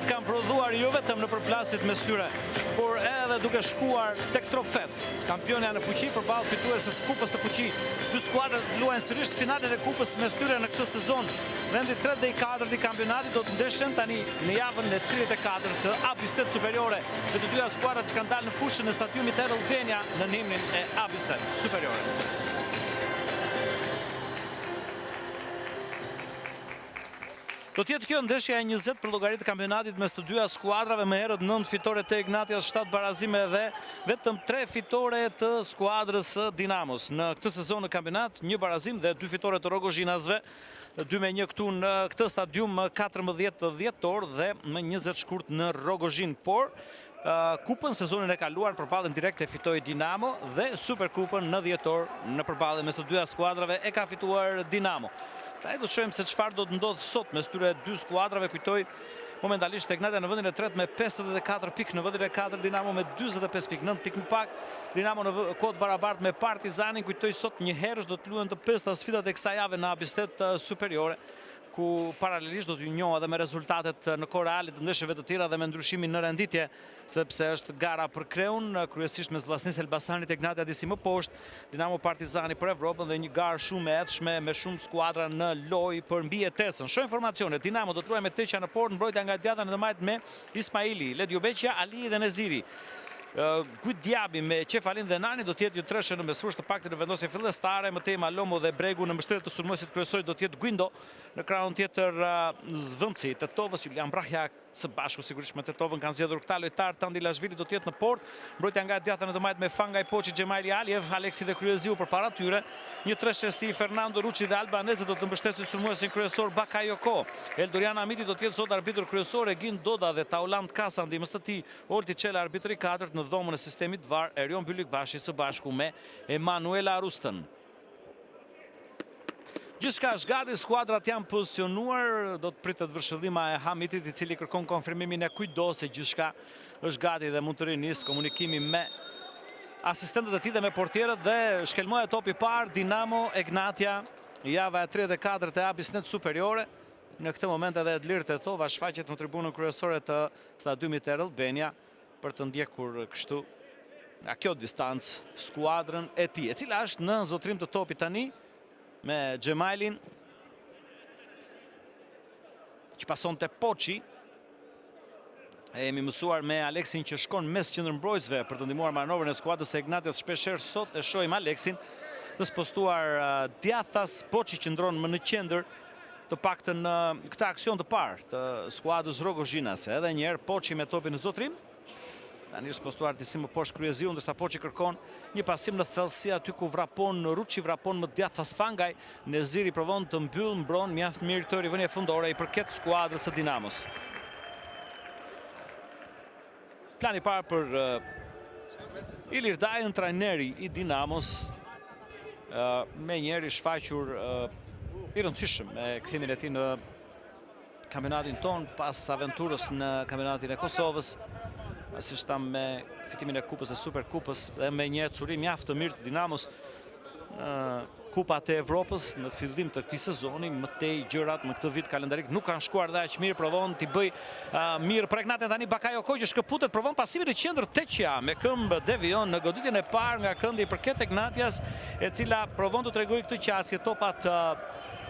skuadrat kanë prodhuar jo vetëm në përplasit mes tyre, por edhe duke shkuar tek trofet. Kampionja në fuqi përballë fitueses së Kupës të Fuqi. Dy skuadrat luajnë sërish finalen e Kupës mes tyre në këtë sezon. Vendi 3 dhe i 4 i kampionatit do të ndeshen tani në javën e 34 të Abistet Superiore. Dhe të dyja skuadrat që kanë dalë në fushën e stadiumit Erol Albania në emrin e Abistet Superiore. Do tjetë kjo ndeshja e 20 për llogaritë kampionatit mes të dyja skuadrave, më herët 9 fitore të Ignatias, 7 barazime dhe vetëm 3 fitore të skuadrës së Dinamos. Në këtë sezon në kampionat, 1 barazim dhe 2 fitore të Rogozhinasve, 2-1 këtu në këtë stadium më 14 dhjetor dhe më 20 shkurt në Rogozhin. Por Kupën sezonin e kaluar përballën direkt e fitoi Dinamo dhe Superkupën në dhjetor në përballje mes të dyja skuadrave e ka fituar Dinamo. Tani do të shohim se çfarë do të ndodhë sot mes tyre dy skuadrave. Kujtoj momentalisht Ignatia në vendin e tretë me 54 pikë, në vendin e 4 Dinamo me 45 pikë, 9 pikë më pak. Dinamo në kod barabartë me Partizanin. Kujtoj sot një herësh do të luhen të 5 sfidat e kësaj jave në Abistet Superiore, ku paralelisht do t'ju njohë edhe me rezultatet në kohë reale të ndeshjeve të tjera dhe me ndryshimin në renditje, sepse është gara për kreun, kryesisht mes Vllaznisë Elbasanit e Ignatia disi më poshtë, Dinamo Partizani për Evropën dhe një garë shumë e etshme me shumë skuadra në lojë për mbijetesën. Shoh informacione, Dinamo do të luajë me Teqa në portë, mbrojtja nga Djata në ndërmjet me Ismaili, Ledjo Beqja, Ali dhe Neziri. Kujt Diabi me Qefalin dhe Nani do tjetë ju treshë në mesfush të paktë në vendosje fillestare, më tema Lomo dhe Bregu në mbështetje të sulmuesit kryesorit do tjetë Guindo, në krahun tjetër Zvëndsi, Tetovës, Julian Brahja së bashku sigurisht me Tetovën kanë zgjedhur këta lojtar, Tandilashvili do tjetë në port, mbrojtja nga Djata në ndërmjet me Fangaj Poçi, Xhemaili Aliev, Aleksi dhe Kryeziu përpara tyre, një treshë si Fernando Ruçi dhe Albanese do të mbështesin sulmuesin kryesor Bakayoko. Eldorian Amiti do tjetë sot arbitër kryesor, Egin Doda dhe Tauland Kasa ndihmës të tij, Olti Çela arbitri 4 në dhomën e sistemit VAR, Erion Bylikbashi së bashku me Emanuela Arustën. Gjithçka është gati, skuadrat janë pozicionuar, do të pritet vërshëllima e Hamitit i cili kërkon konfirmimin e kujdo se gjithçka është gati dhe mund të rinis komunikimi me asistentët e tij dhe me portierët dhe shkelmoja topi parë Dinamo Ignatia, java e 34 të Abisnet Superiore. Në këtë moment edhe Edlir Tetova shfaqet në tribunën kryesore të stadiumit Erol Albania për të ndjekur kështu nga kjo distancë skuadrën e tij, e cila është në zotrim të topit tani me Xhemailin që pason të Poçi. E jemi mësuar me Aleksin që shkon mes qendërmbrojtësve për të ndihmuar manovrën e skuadrës së Ignatias. Shpeshherë sot e shohim Aleksin të spostuar Djathas, Poçi qëndron më në qendër, të paktën në këtë aksion të parë të skuadrës Rogozhinase. Edhe një herë Poçi me topin në zotrim. Tani është postuar disi më poshtë Kryeziu, ndërsa Poçi kërkon një pasim në thellësi aty ku vrapon Ruçi, vrapon më Djathas Fangaj. Neziri provon të mbyll, mbron mjaft mirë këtë rivënie fundore i përket skuadrës së Dinamos. Plani i parë për Ilir Dajën, trajneri i Dinamos, me njerë i shfaqur i rëndësishëm me kthimin e tij në kampionatin ton pas aventurës në kampionatin e Kosovës, asisht tam me fitimin e Kupës e Superkupës dhe me një curim mjaft të mirë të Dinamos në Kupat e Evropës në fillim të këtij sezoni. Mëtej gjërat në këtë vit kalendarik nuk kanë shkuar dhe aq mirë, provon t'i bëj mirë për Ignatin tani Bakayoko që shkëputet, provon pasimin në qendër Teqa me këmbë devion në goditjen e parë nga këndi i përket Ignatias, e cila provon të tregojë këtë qasje, topat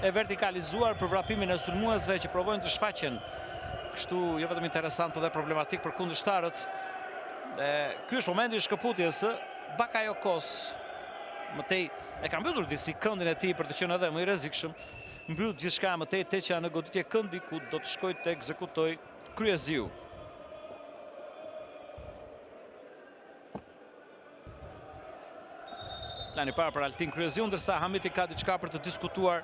e vertikalizuar për vrapimin e sulmuesve që provojnë të shfaqen kështu jo vetëm interesant, por dhe problematik për kundërshtarët. Ky është momenti i shkëputjes së Bakayokos. Mëtej e ka mbyllur disi këndin e tij për të qenë edhe më i rrezikshëm. Mbyll gjithçka mëtej Teqa në goditje këndi ku do të shkojë të ekzekutoj Kryeziu. Plani parë për Altin Kryeziu, ndërsa Hamiti ka diçka për të diskutuar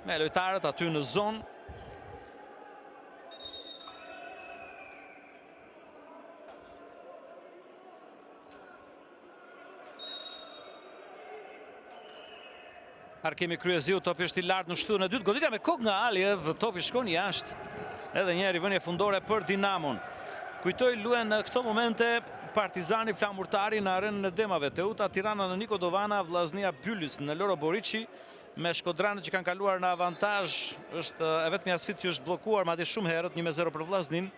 me lojtarët aty në zonë. Kemi Kryeziu, topi është i lartë në shtyllën e dytë, goditja me kokë nga Aliev, topi shkon jashtë. Edhe një rivënie fundore për Dinamon. Kujtoj luhen në këto momente Partizani Flamurtari në arenën e Demave, Teuta Tirana në Niko Dovana, Vllaznia Bylis në Loro Boriçi, me Shkodranët që kanë kaluar në avantazh. Është e vetmja sfidë që është bllokuar madje shumë herët, 1-0 për Vllaznin.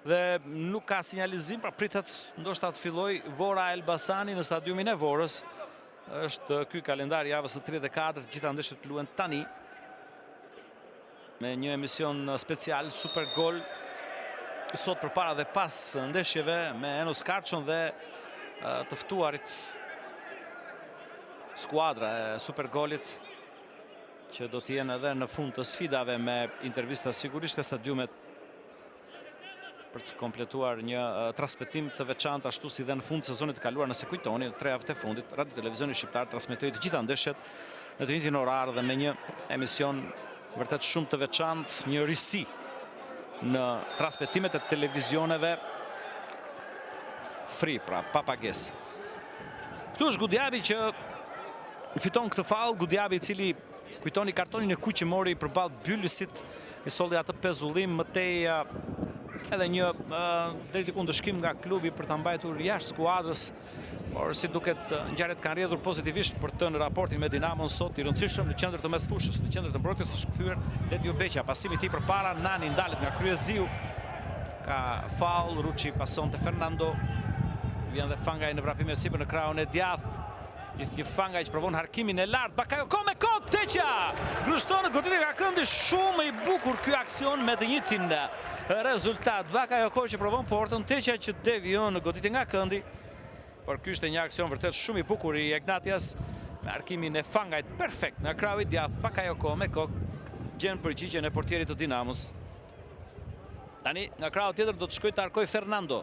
Dhe nuk ka sinjalizim, pra pritet ndoshta të filloj Vora Elbasani në stadiumin e Vorës. Është ky kalendari javës së 34, gjitha ndeshjet luhen tani me një emision special Super Gol sot përpara dhe pas ndeshjeve me Enos Karçon dhe të ftuarit skuadra e Super Golit që do të jenë edhe në fund të sfidave me intervista sigurisht ka stadiumet për të kompletuar një transmetim të veçantë ashtu si dhe në fund sezonit të kaluar. Nëse kujtoni, në 3 javët e fundit Radio Televizioni Shqiptar transmetoi të gjitha ndeshjet në të njëjtin orar dhe me një emision vërtet shumë të veçantë, një risi në transmetimet e televizioneve free, pra pa pagesë. Këtu është Gudjabi që fiton këtë faull, Gudjabi i cili kujtoni kartonin e kuq që mori përballë Bylysit, i solli atë pezullim mëtej edhe një deri diku ndëshkim nga klubi për ta mbajtur jashtë skuadrës, por si duket ngjarjet kanë rrjedhur pozitivisht për të në raportin me Dinamon sot, i rëndësishëm në qendër të mesfushës, në qendër të mbrojtjes është kthyer Ledio Beqa, pasimi i tij përpara, Nani ndalet nga kryeziu, ka faull, Ruçi pason te Fernando, vjen dhe Fangaj në vrapim me sipër në krahun e djathtë. Një Fangaj që provon harkimin e lartë, Bakayoko me kot, Teqa! Grushton goditje nga këndi, shumë i bukur ky aksion me të njëjtin rezultat. Bakayoko që provon portën, Teqa që devion në goditje nga këndi. Por ky ishte një aksion vërtet shumë i bukur i Ignatias me harkimin e Fangajt perfekt në krahu i djathtë. Bakayoko me kokë gjen përgjigjen e portierit të Dinamos. Tani nga krahu tjetër do të shkojë të arkoj Fernando.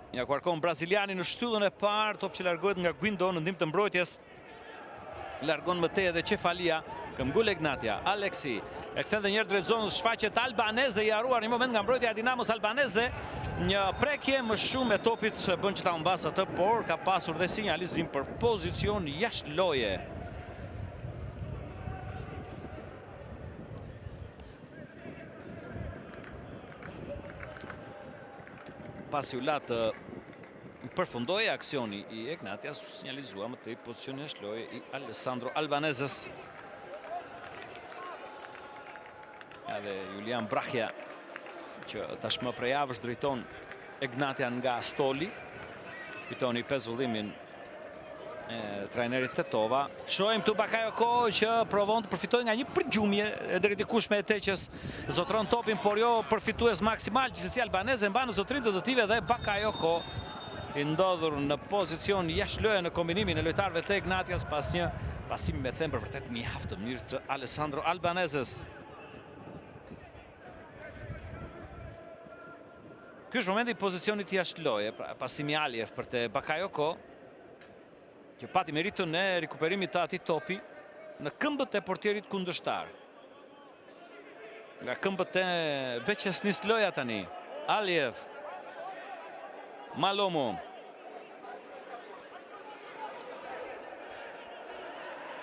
Ja ku arkon braziliani në shtyllën e parë, top që largohet nga Guindo në ndihmë të mbrojtjes. Largon më tej edhe Cefalia, këmbgul Ignatia, Aleksi. E kthen edhe një herë drejt zonës, shfaqet Albanese, i haruar një moment nga mbrojtja e Dinamos. Albanese, një prekje më shumë e topit bën që ta humbas atë, por ka pasur dhe sinjalizim për pozicion jashtë loje. Pasi u latë përfundoi aksioni i Ignatias, u sinjalizua më tej pozicioni jashtë loje i Alessandro Albaneses. Edhe Julian Brahja, që tashmë prej javësh drejton Ignatian nga Stoli, fitoni pezullimin e trajnerit Tetova. Shohim këtu Bakayoko që provon të përfitojë nga një përgjumje e deri dikush me Teqës, zotron topin, por jo përfitues maksimal, gjithsesi Albanese mban në zotrim të dëtive dhe Bakayoko i ndodhur në pozicion jashtë loje në kombinimin e lojtarëve të Ignatias pas një pasimi me them për vërtet mjaft të mirë të Alessandro Albaneses. Ky është momenti i pozicionit jashtë loje, pra pasimi Aliev për te Bakayoko, që pati meritën e rikuperimit të atij topi në këmbët e portierit kundërshtar. Nga këmbët e Beqes nis loja tani. Aliev, Malomo,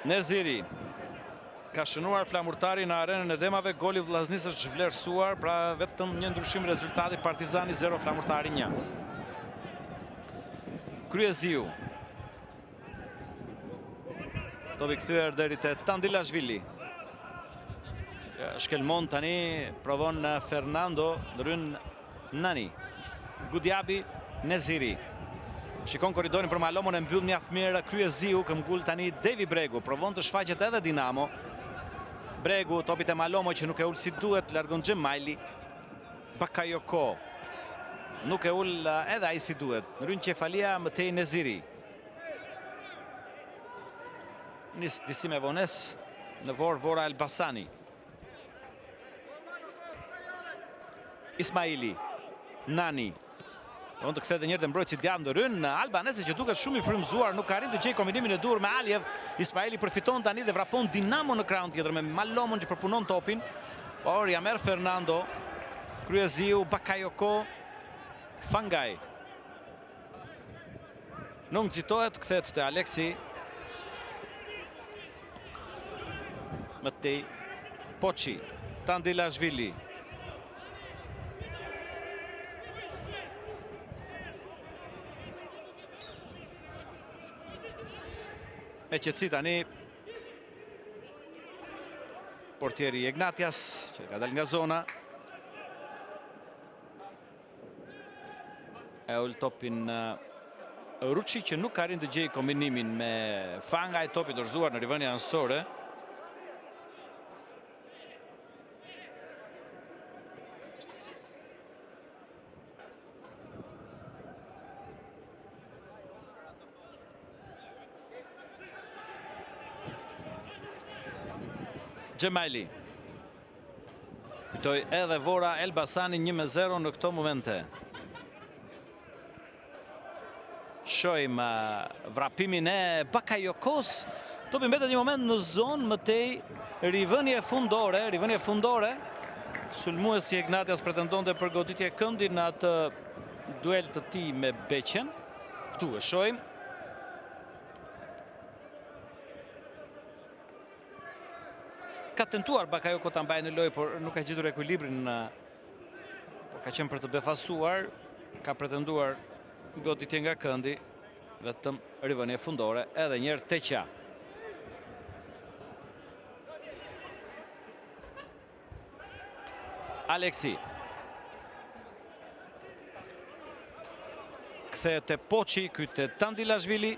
Neziri. Ka shënuar flamurtari në arenën e Demave, goli Vllaznis është vlerësuar, pra vetëm një ndryshim rezultati, Partizani 0, flamurtari 1. Kryeziu. Topi kthyer deri te Tandilashvili. Shkelmon tani, provon Fernando, ndryn Nani. Gudjabi, Neziri. Shikon korridorin për Malomon, e mbyll mjaft mirë Kryeziu, këmbgul tani Devi Bregu, provon të shfaqet edhe Dinamo. Bregu, topit e Malomo që nuk e ul si duhet, largon Xhemajli. Bakayoko. Nuk e ul edhe ai si duhet. Ndryn Cefalia, më tej Neziri. Nis disi me vones në Vora Elbasani. Ismaili, Nani. Do të kthehet një herë të mbrojtësit djathtë ndryn Albanese që duket shumë i frymëzuar, nuk ka arritur të gjejë kombinimin e duhur me Aliev. Ismaili përfiton tani dhe vrapon Dinamo në krahun tjetër me Malomon që përpunon topin. Por ja merr Fernando, Kryeziu, Bakayoko, Fangaj. Nuk nxitohet, kthehet te Aleksi. Mëtej, Poçi, Tandilashvili. Me qetësi tani portieri Ignatias që ka dalë nga zona. E ul topin Ruçi që nuk ka rinë të gjej kombinimin me Fangaj, topi dorëzuar në rivënia anësore. Gjemajli. Kujtoj edhe Vora Elbasani 1-0 në këto momente. Shojmë vrapimin e Bakayokos. Topi mbetet një moment në zonë mëtej rivënie fundore. Sulmuesi Ignatias pretendonte për goditje këndi në atë duel të tij me Beqen. Këtu e shojmë. Ka tentuar Bakayoko ta mbajë në lojë, por nuk ka gjetur ekuilibrin, por ka qenë për të befasuar. Ka pretenduar goditje nga këndi, vetëm rivënie fundore, edhe njerë Teqa. Aleksi. Kthehet te Poçi, ky te Tandilashvili.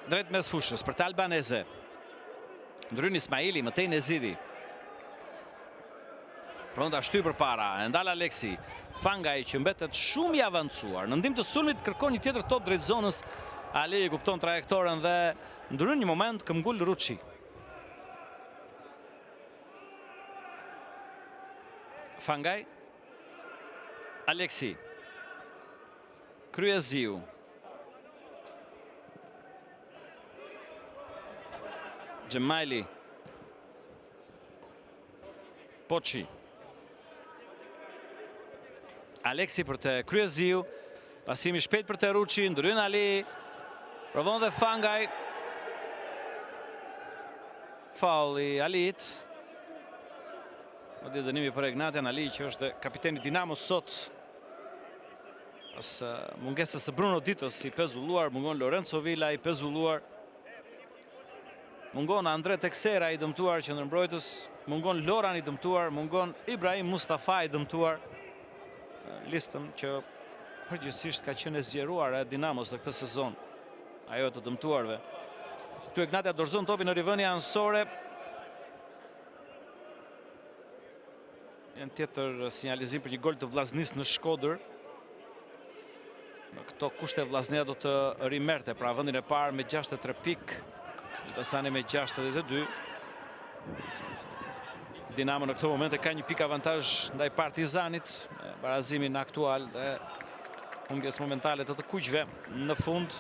Drejt mes fushës për të Albaneze. Ndryn Ismaili, mëtej Neziri. Pronta shty për para, e ndal Aleksi. Fangaj që mbetet shumë i avancuar. Në ndim të sulmit kërkon një tjetër top drejt zonës. Ali i kupton trajektoren dhe ndryn një moment këmbgul Ruçi. Fangaj. Aleksi. Kryeziu. Gjemajli. Poçi. Aleksi për të Kryeziu. Pasimi shpejt për të Ruçi. Ndryn Ali. Provon dhe Fangaj. Faulli Alit. Madje dënimi për Ignatian Ali që është kapiteni Dinamo sot. Pas mungesës së Bruno Ditos i pezulluar, mungon Lorenzo Villa i pezulluar. Mungon Andre Texera i dëmtuar që ndërmbrojtës, mungon Loran i dëmtuar, mungon Ibrahim Mustafa i dëmtuar. Listën që përgjithsisht ka qenë e zgjeruar e Dinamos në këtë sezon. Ajo të dëmtuarve. Këtu Ignatia dorëzon topin në rivënia anësore. Një tjetër sinjalizim për një gol të Vllaznis në Shkodër. Në këto kushte Vllaznia do të rimerte, pra vendin e parë me 63 pikë. Elbasani me 62. Dinamo në këto momente ka një pik avantazh ndaj Partizanit, me barazimin aktual dhe humbjes momentale të kuqve në fund.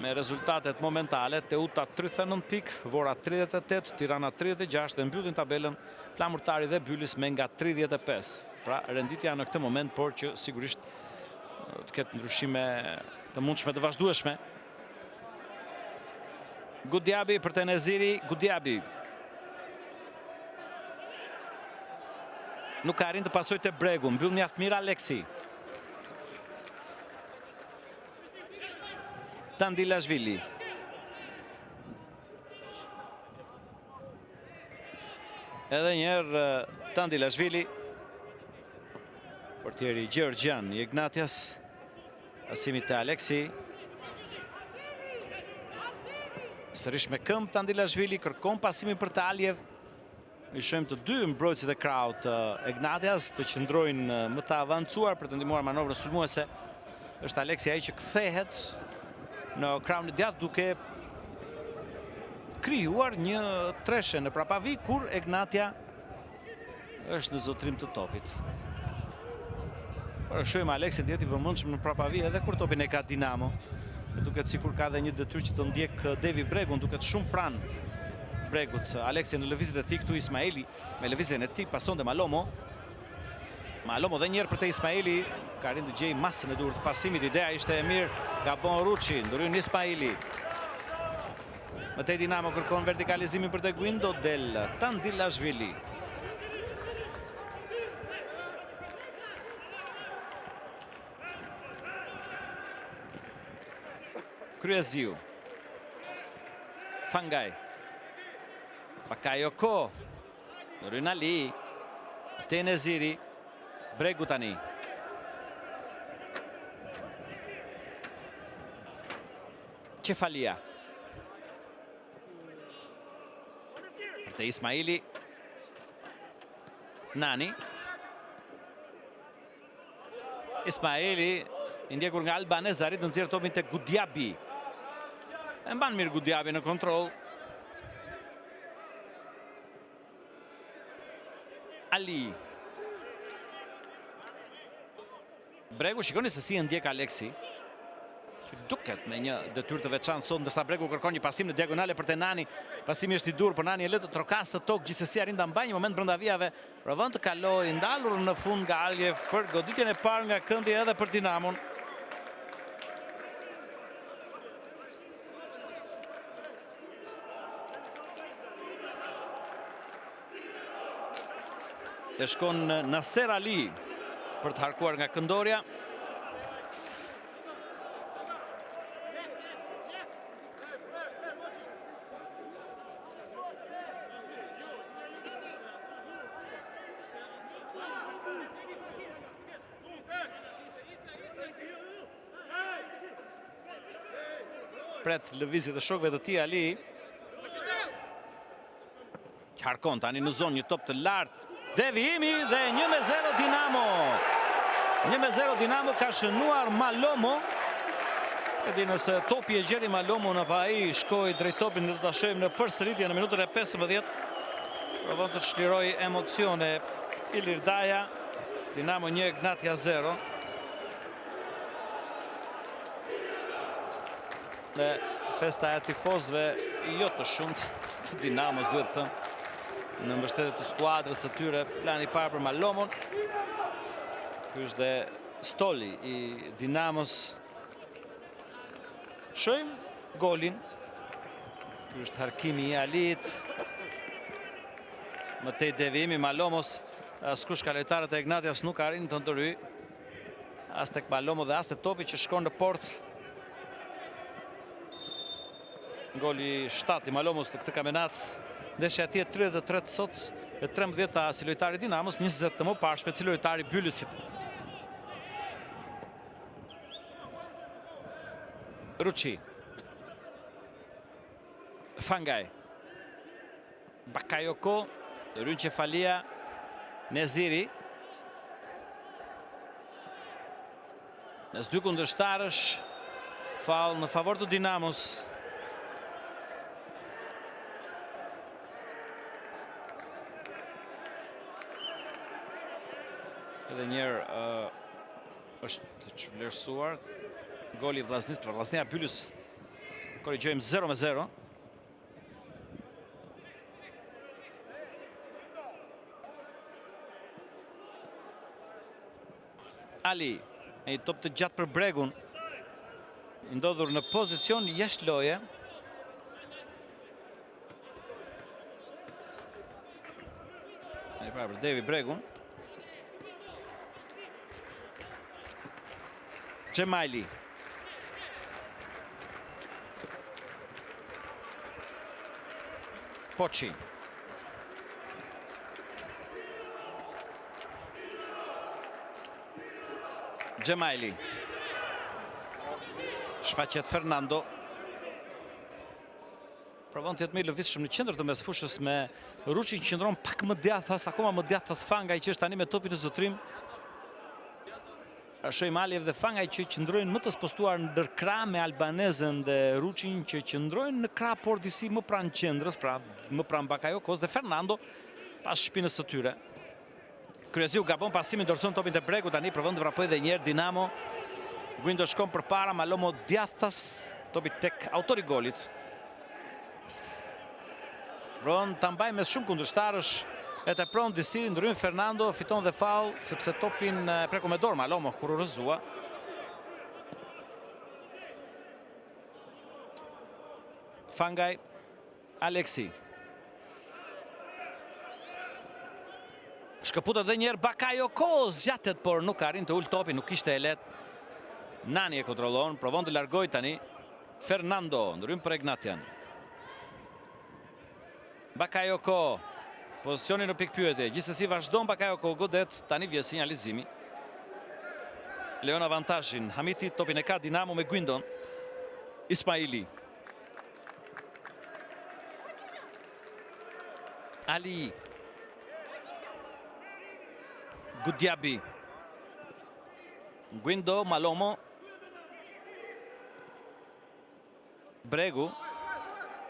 Me rezultatet momentale, Teuta 39 pik, Vora 38, Tirana 36 dhe mbyllin tabelën Flamurtari dhe Bylis me nga 35. Pra renditja në këtë moment, por që sigurisht të ketë ndryshime të mundshme të vazhdueshme. Gudjabi për të Neziri, Gudjabi. Nuk ka arrin të pasojë te Bregu, mbyll mjaft mirë Aleksi. Tandilashvili. Edhe njerë Tandilashvili. Portieri Gjergjan Ignatias. Pasimi të Aleksi. Sërish me këmbë Tandilashvili, kërkon pasimi për të Aljev. I shohim të dy mbrojtësit e krahut Ignatias të qëndrojnë më të avancuar për të ndihmuar manovrën sulmuese. Është Aleksi ai që kthehet në krahun e djathtë duke krijuar një treshe në prapavi kur Ignatia është në zotrim të topit. Por shohim Aleksin të jetë i vëmendshëm në prapavi edhe kur topin e ka Dinamo. Duket sikur ka dhe një detyrë që të ndjek Devi Bregun, duket shumë pranë Bregut. Aleksi në lëvizjet e tij, këtu Ismaili me lëvizjen e tij pason dhe Malomo. Malomo dhe njerë për te Ismaili, ka rinë të gjej masën e dur të pasimit. Ideja ishte e mirë, gabon Ruçi, ndryn Ismaili. Mëtej Dinamo kërkon vertikalizimin për te Guindo del Tandilashvili. Kryeziu. Fangaj. Bakayoko. Rynali. Teneziri. Bregu tani. Qefalia. Për te Ismaili. Nani. Ismaili indjekur nga Albanez arrit në nxjerr topin te Gudjabi. E mban mirë Gudjabi në kontroll. Ali. Bregu, shikoni se si e ndjek Aleksi. Duket me një detyrë të veçantë sot, ndërsa Bregu kërkon një pasim në diagonale për te Nani. Pasimi është i dur, por Nani e lë të trokastë tokë, gjithsesi arrin ta mbajë një moment brenda vijave. Provon të kalojë, ndalur në fund nga Aljev për goditjen e parë nga këndi edhe për Dinamon. E shkon Naser Ali për të harkuar nga këndorja. Pret lëvizjet e shokëve të tij Ali. Harkon tani në zonë një top të lartë. Devijimi dhe 1-0 Dinamo. 1-0 Dinamo ka shënuar Malomo. E di nëse topi e gjeri Malomo në pa ai shkoi drejt topin dhe ta shohim në përsëritje në minutën e 15. Provon të çliroj emocione Ilir Daja. Dinamo 1 Egnatia 0. Dhe festa e tifozëve jo të shumt të Dinamos, duhet të thënë, në mbështetje të skuadrës së tyre. Plani i parë për Malomon. Ky është dhe stoli i Dinamos. Shohim golin. Ky është harkimi i Alit. Më tej devijimi Malomos. Askush ka lojtarët e Ignatias nuk arrin të ndryj. As tek Malomo dhe as tek topi që shkon në port. Goli 7 i Malomos të këtë kampionat. Ndeshja atje 33 sot e 13 si lojtari Dinamos, 20 të më pashme si lojtari Byllësit. Ruçi. Fangaj. Bakayoko. Rynqefalia. Neziri. Mes dy kundërshtarësh. Faull në favor të Dinamos. Edhe njerë është të vlerësuar goli Vllaznis, pra Vllaznia Byllës korrigjojmë 0-0. Ali, e i top të gjatë për Bregun, i ndodhur në pozicion jashtë loje. E pra për Devi Bregun. Gjemaili. Poçi. Gjemaili. Shfaqet Fernando. Provon të jetë më i lëvizshëm në qendër të mesfushës me Ruçin që qëndron pak më djathtas, akoma më djathtas Fangaj që është tani me topin në zotrim. Shohim Aljev dhe Fangaj që qëndrojnë më të spostuar në ndërkrah me Albanezën dhe Ruçin që qëndrojnë në krah por disi më pranë qendrës, pra më pranë Bakayokos dhe Fernando pas shpinës së tyre. Kryeziu gabon pasimin, dorëson topin te Bregu, tani provon të vrapojë edhe një herë Dinamo. Guindo shkon përpara, Malomo djathtas, topi tek autori i golit. Provon ta mbajë mes shumë kundërshtarësh. E të pronë disi, ndrym Fernando, fiton dhe faull, sepse topin preku me dorë Malomo, kur u rrëzua. Fangaj, Aleksi. Shkëputet dhe njerë Bakayoko, zgjatet, por nuk arrin të ullë topin, nuk ishte e letë. Nani e kontrollon, provon të largoj tani. Fernando, ndrym për Egnatian. Bakayoko, pozicioni në pikpyetje. Gjithsesi vazhdon Bakayoko, godet, tani vjen sinjalizimi. Leon avantazhin, Hamiti topin e ka Dinamo me Guindon. Ismaili. Ali. Gudjabi. Guindo, Malomo. Bregu.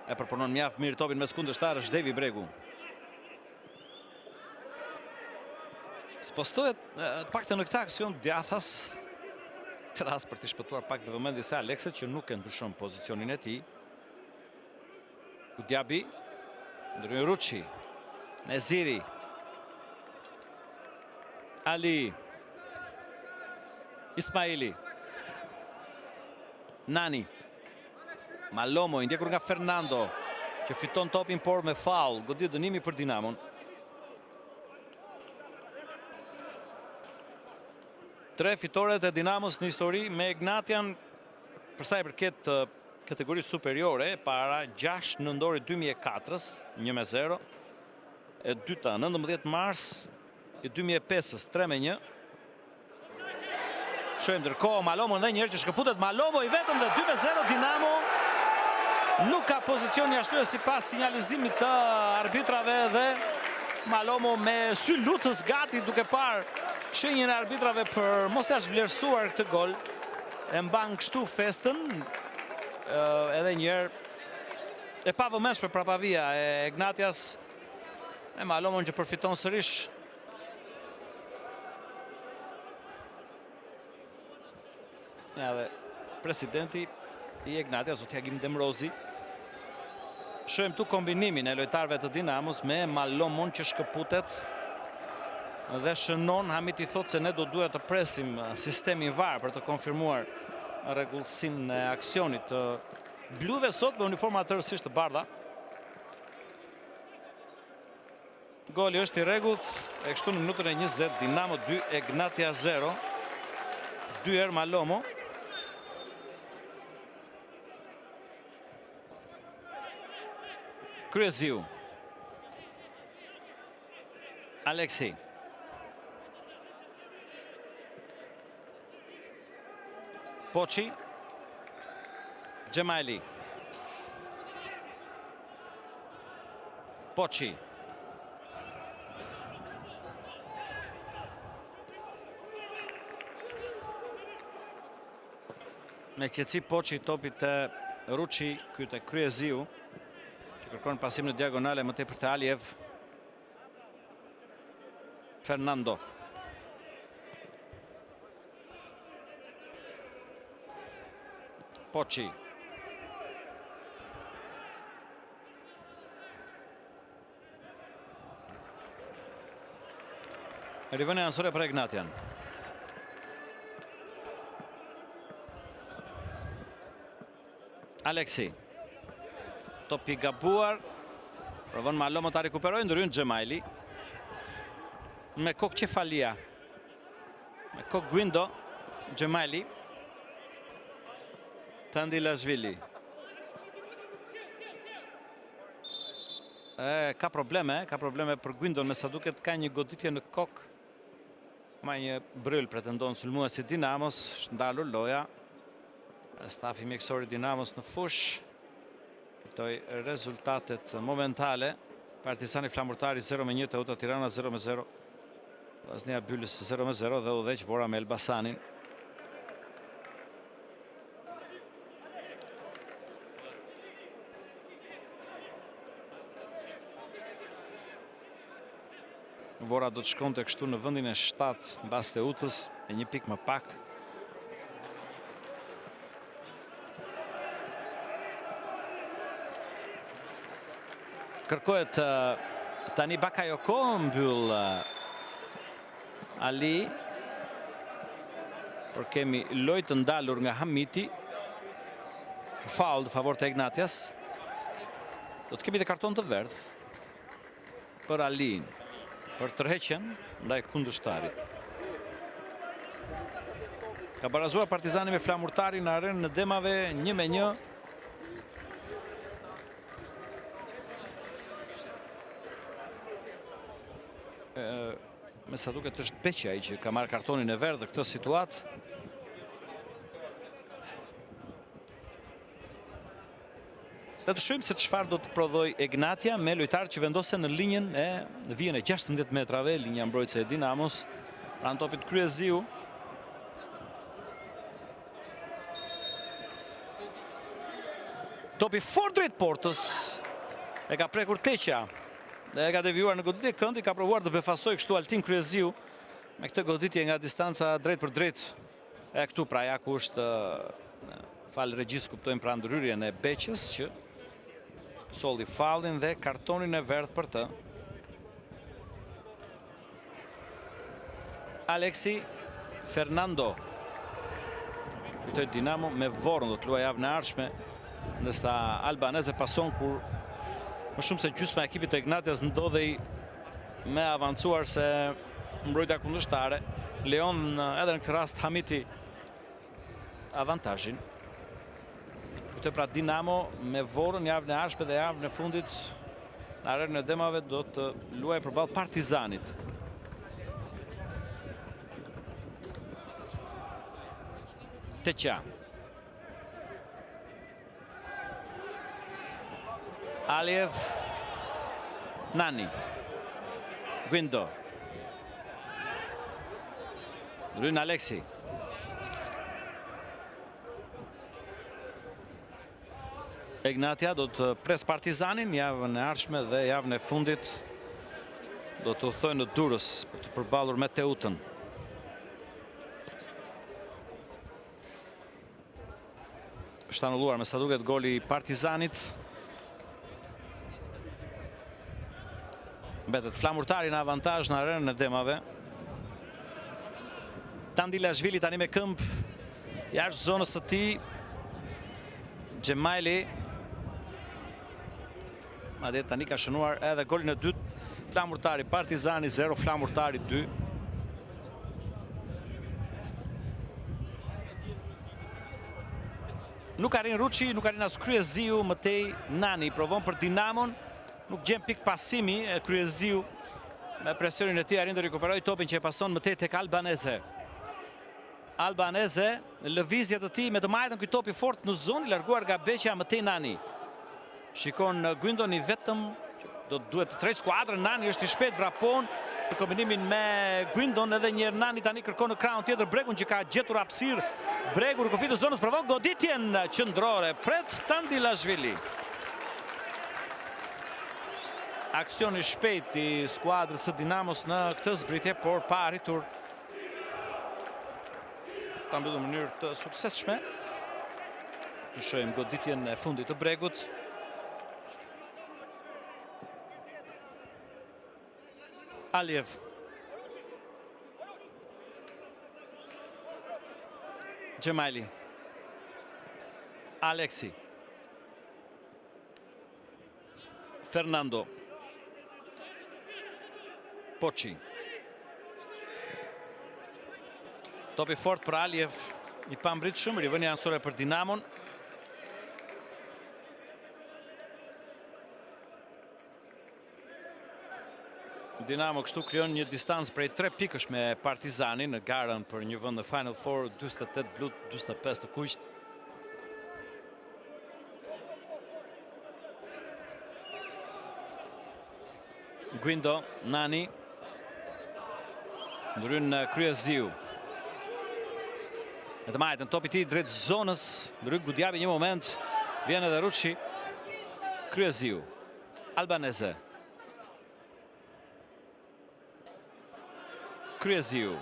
E përpunon mjaft mirë topin mes kundërshtar, është Devi Bregu. Spostohet paktën në këtë aksion Djathas. Të rast për të shpëtuar pak në vëmendje se Alekset që nuk e ndryshon pozicionin e tij. Gudjabi. Ndryn Ruçi. Neziri. Ali. Ismaili. Nani. Malomo, i ndjekur nga Fernando, që fiton topin por me faul. Godit dënimi për Dinamon. Tre fitoret e Dinamos në histori me Egnatian përsa i përket kategorisë superiore, para 6 nëndorit 2004-ës, 1-0, e dyta 19 mars, e 2005-ës 3-1. Shohim ndërkohë Malomo edhe një herë që shkëputet Malomo i vetëm dhe 2-0 Dinamo. Nuk ka pozicion jashtërues sipas sinjalizimit të arbitrave dhe Malomo me sy lutës gati duke parë shenjën e arbitrave për mos t'ia vlerësuar këtë gol. E mban kështu festën edhe një herë e pavëmendshme prapavia e Egnatias me Malomon që përfiton sërish. Ja dhe presidenti i Egnatias, zoti Agim Demrozi. Shohim tu kombinimin e lojtarëve të Dinamos me Malomon që shkëputet dhe shënon. Hamiti thot se ne do duhet të presim sistemin VAR për të konfirmuar rregullsinë e aksionit të bluve sot me uniforma tërësisht të bardha. Goli është i rregullt e kështu në minutën e 20 Dinamo 2 Egnatia 0. 2 herë Malomo. Kryeziu. Aleksi. Poçi. Gjemajli. Poçi. Me qetësi Poçi topit të Ruçi, ky te Kryeziu. Kërkon pasim në diagonale më tepër të Aliev. Fernando. Poçi. Rivënia ansore për Egnatian. Aleksi. Topi gabuar. Provon Malomo ta rikuperojë, ndryn Gjemajli. Me kokë Qefalia. Me kokë Guindo. Gjemajli. Tandilashvili. Ka probleme për Guindon, me sa duket ka një goditje në kokë. Ma një bryll pretendon sulmuesi Dinamos, është ndalur loja. Stafi mjekësor i Dinamos në fush. Toj rezultatet momentale. Partizani Flamurtari 0-1, Teuta Tirana 0-0. Vllaznia Byllës 0-0 dhe udhëheq Vora me Elbasanin. Vora do të shkonte kështu në vendin e 7 mbas Teutës, e një pikë më pak. Kërkohet tani Bakayoko, mbyll Ali. Por kemi lojë të ndalur nga Hamiti. Faul në favor të Egnatias. Do të kemi dhe karton të verdh për Alin, për tërheqjen ndaj kundërshtarit. Ka barazuar Partizani me Flamurtarin në arenën e Demave 1-1. me sa duket është Beqja ai që ka marrë kartonin e verdhë këtë situatë. Dhe të shohim se çfarë do të prodhoj Egnatia me lojtarët që vendosen në linjën e vijën e 16 metrave, linja mbrojtëse e Dinamos, pranë topit Kryeziu. Topi fort drejt portës, e ka prekur Teqja, dhe e ka devijuar në goditje këndi, ka provuar të befasoj kështu Altin Kryeziu, me këtë goditje nga distanca drejt për drejt, e këtu pra ja ku është, falë regjis kuptojmë pra ndryrjen e Beqës, që solli fallin dhe kartonin e verdhë për të. Aleksi Fernando. Kujtoj Dinamo me Vorën do të luajë javën e ardhshme, ndërsa Albanese pason kur më shumë se gjysma e ekipit të Ignatias ndodhej me avancuar se mbrojtja kundërshtare. Leon edhe në këtë rast hamiti avantazhin. Këtë pra Dinamo me Vorën javën e ardhshme dhe javën e fundit në arenën e Demave do të luajë përballë Partizanit. Teqja. Aliev. Nani. Guindo. Ryn Aleksi. Egnatia do të pres Partizanin javën e ardhshme dhe javën e fundit do të udhtojë në Durrës për të përballur me Teutën. Është anulluar me sa duket goli i Partizanit. Mbetet flamurtari në avantazh në arenën e Demave. Tandilashvili tani me këmbë jashtë zonës së tij. Xhemaili. Madje tani ka shënuar edhe golin e dytë. Flamurtari Partizani 0, Flamurtari 2. Nuk arrin Ruçi, nuk arrin as Kryeziu, mëtej Nani provon për Dinamon. Nuk gjen pik pasimi e Kryeziu. Me presionin e tij arrin të rikuperojë topin që e pason mëtej tek Albanese. Albanese, lëvizjet e tij me të majtën ky topi fort në zonë, larguar nga Beqja mëtej Nani. Shikon Guindoni vetëm, duhet të tërheqë skuadrën. Nani është i shpejt, vrapon në kombinimin me Guindon, edhe një herë Nani tani kërkon në krahun tjetër Bregun që ka gjetur hapësirë. Bregu në kufit të zonës provon goditjen qendrore, pret Tandilashvili. Aksion i shpejt i skuadrës së Dinamos në këtë zbritje, por pa arritur ta mbyllur në mënyrë të suksesshme. Të shohim goditjen e fundit të Bregut. Aliev. Xhemaili. Aleksi. Fernando. Poçi. Topi fort për Aliev, i pambritshëm, rivënia ansore për Dinamon. Dinamo kështu krijon një distancë prej 3 pikësh me Partizanin në garën për një vend në Final Four, 48 blut, 45 të kuqt. Guindo, Nani. Ndryn Kryeziu. E të majtën topi ti drejt zonës, ndryk Gudjabi një moment, vjen edhe Ruçi. Kryeziu. Albanese. Kryeziu.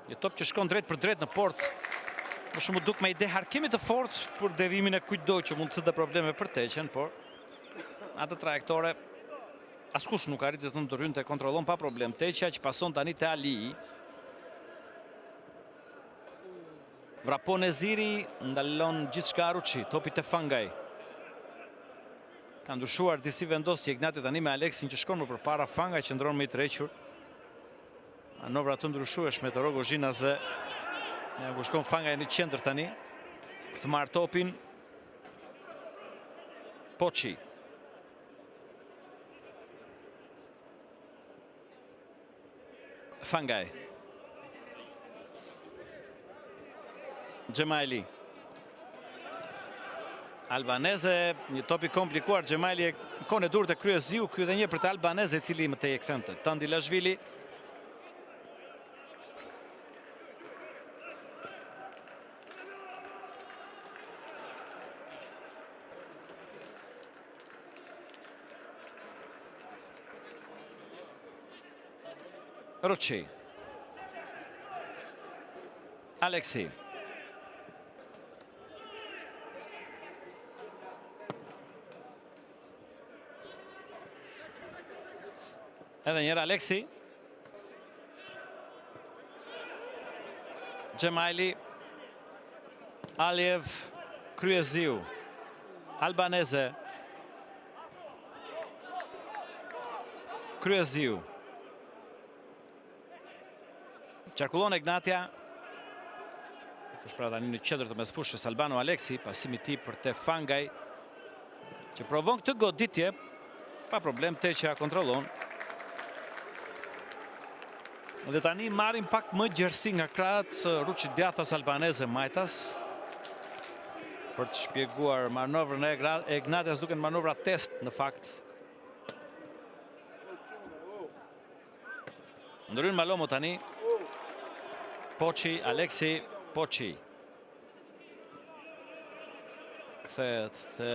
Një top që shkon drejt për drejt në port. Më shumë duk me ide harkimit të fort për devimin e kujtdo që mund të të probleme për Teqen, por atë trajektore askush nuk arritë të ndërhyn të kontrolon pa problem. Teqja që pason tani te Ali. Vrapon e Ziri, ndalon gjithçka Ruçi, topi te Fangaj. Ka ndryshuar disi vendosje Ignati tani me Aleksin që shkon më përpara. Fangaj që ndron me i tërhequr. Manovra të ndryshueshme të Rogo Zhinazve. Ja ku shkon Fangaj në qendër tani për të marrë topin. Poçi. Fangaj. Gjemajli. Albaneze, një topi komplikuar. Gjemajli e kone dur të krye ziu. Ky dhe një për të Albaneze, cili më të e këthënte. Tandilashvili. Ruçi. Aleksi. Edhe njëra Aleksi. Gjemajli. Aliev. Kryeziu. Albaneze. Kryeziu. Qarkullon Ignatja. Kush pra tani në qendër të mesfushës Albano Aleksi, pasimi i tij për te Fangaj, që provon këtë goditje pa problem, Teqja kontrollon. Dhe tani marrin pak më gjerësi nga krahët Ruçi Djathas Albaneze Majtas për të shpjeguar manovrën e Ignatjas, duken manovra test në fakt. Ndryn Malomo tani. Poçi, Aleksi, Poçi. Kthehet te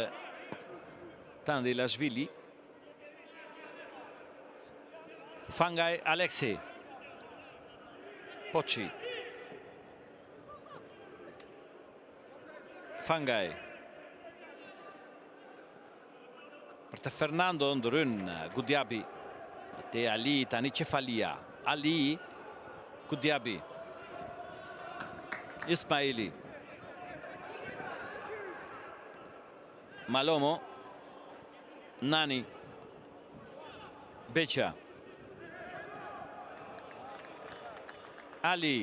Tandilashvili. Fangaj, Aleksi. Poçi. Fangaj. Për të Fernando ndryn Gudjabi. Te Ali tani Qefalia. Ali, Gudjabi. Ismaili. Malomo. Nani. Beqa. Ali.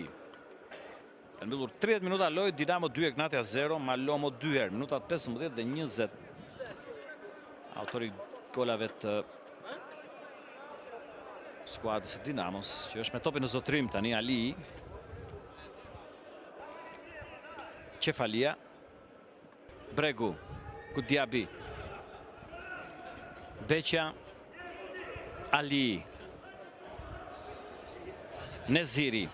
Kanë mbyllur 30 minuta lojë, Dinamo 2 Ignatja 0, Malomo 2 herë, minutat 15 dhe 20. Autori golave të skuadrës së Dinamos, që është me topin në zotrim tani Ali. Qefalia. Bregu. Gudjabi. Beqa. Ali. Neziri.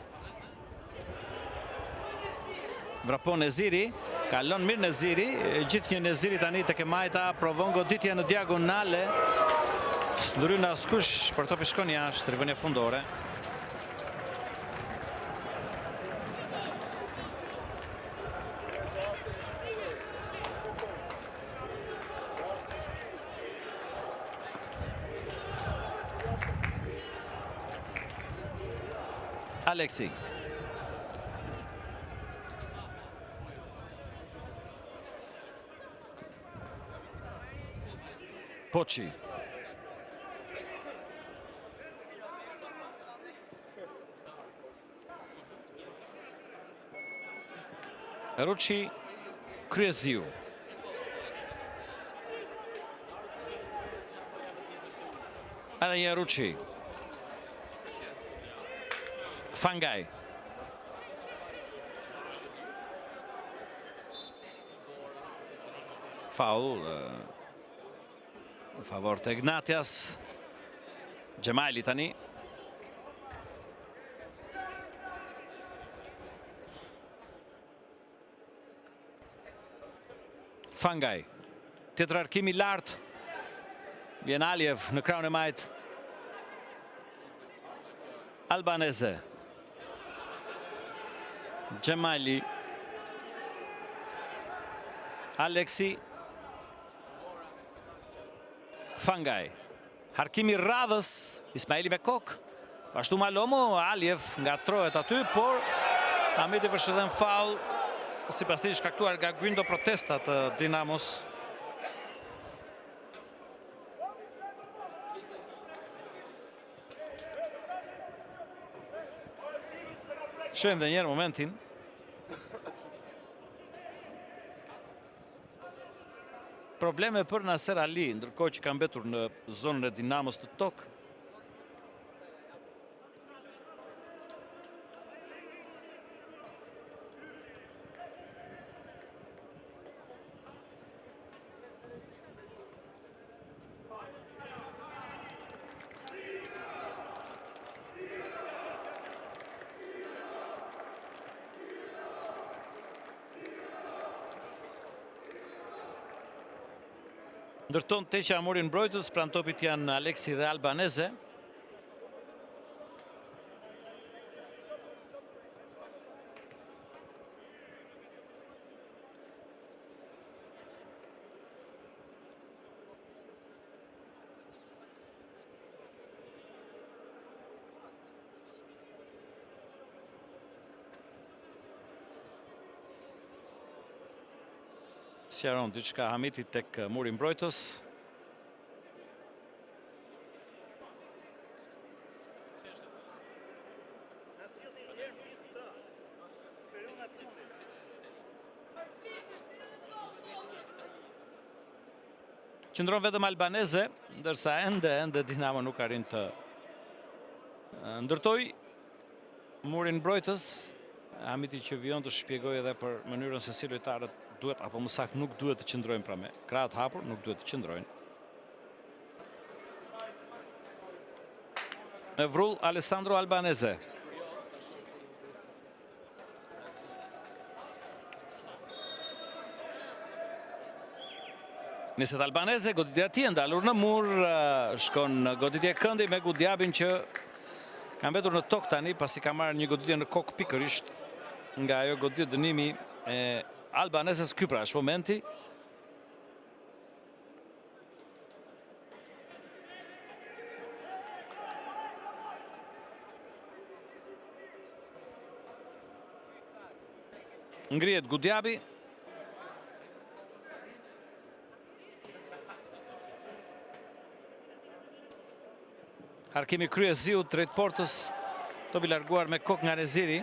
Vrapon Neziri. Kalon mirë Neziri. Gjithë një Neziri tani tek e Majta. Provon goditje në diagonale. S'ndryn askush për topi shkon jashtë, rivënie fundore. Aleksi. Poçi. Ruçi, Kryeziu. Edhe një Ruçi. Fangaj. Faul në favor të Ignatjas. Gjemajli tani. Fangaj. Tjetër arkimi lartë. Vjen Aliev në krahun e Majt. Albaneze. Gjemajli. Aleksi. Fangaj. Harkimi radhës. Ismaili me kokë. Pashtu Malomo, Aliev ngatrohet aty, por Hamiti përshëdhen faul, sipas tij shkaktuar nga gryndo protestat të Dinamos. Shohim dhe njerë momentin. Probleme për Naser Ali, ndërkohë që ka mbetur në zonën e Dinamos të tokë. Ndërton Teqa murin mbrojtës, pranë topit janë Aleksi dhe Albaneze. Sjaron diçka Hamiti tek muri mbrojtës. Qëndron vetëm Albaneze, ndërsa ende Dinamo nuk arrin të ndërtoj murin mbrojtës. Hamiti që vion të shpjegoj edhe për mënyrën se si lojtarët duhet apo më saktë nuk duhet të qëndrojnë pra me krahët hapur, nuk duhet të qëndrojnë. Me vrull Alessandro Albaneze. Niset Albaneze, goditja ti e ndalur në mur, shkon goditje këndi me Gudjabin që ka mbetur në tokë tani pasi ka marrë një goditje në kokë pikërisht nga ajo goditje dënimi e Albanezes. Ky pra është momenti. Ngrihet Gudjabi. Harkimi Kryeziu drejt portës, topi larguar me kokë nga Neziri.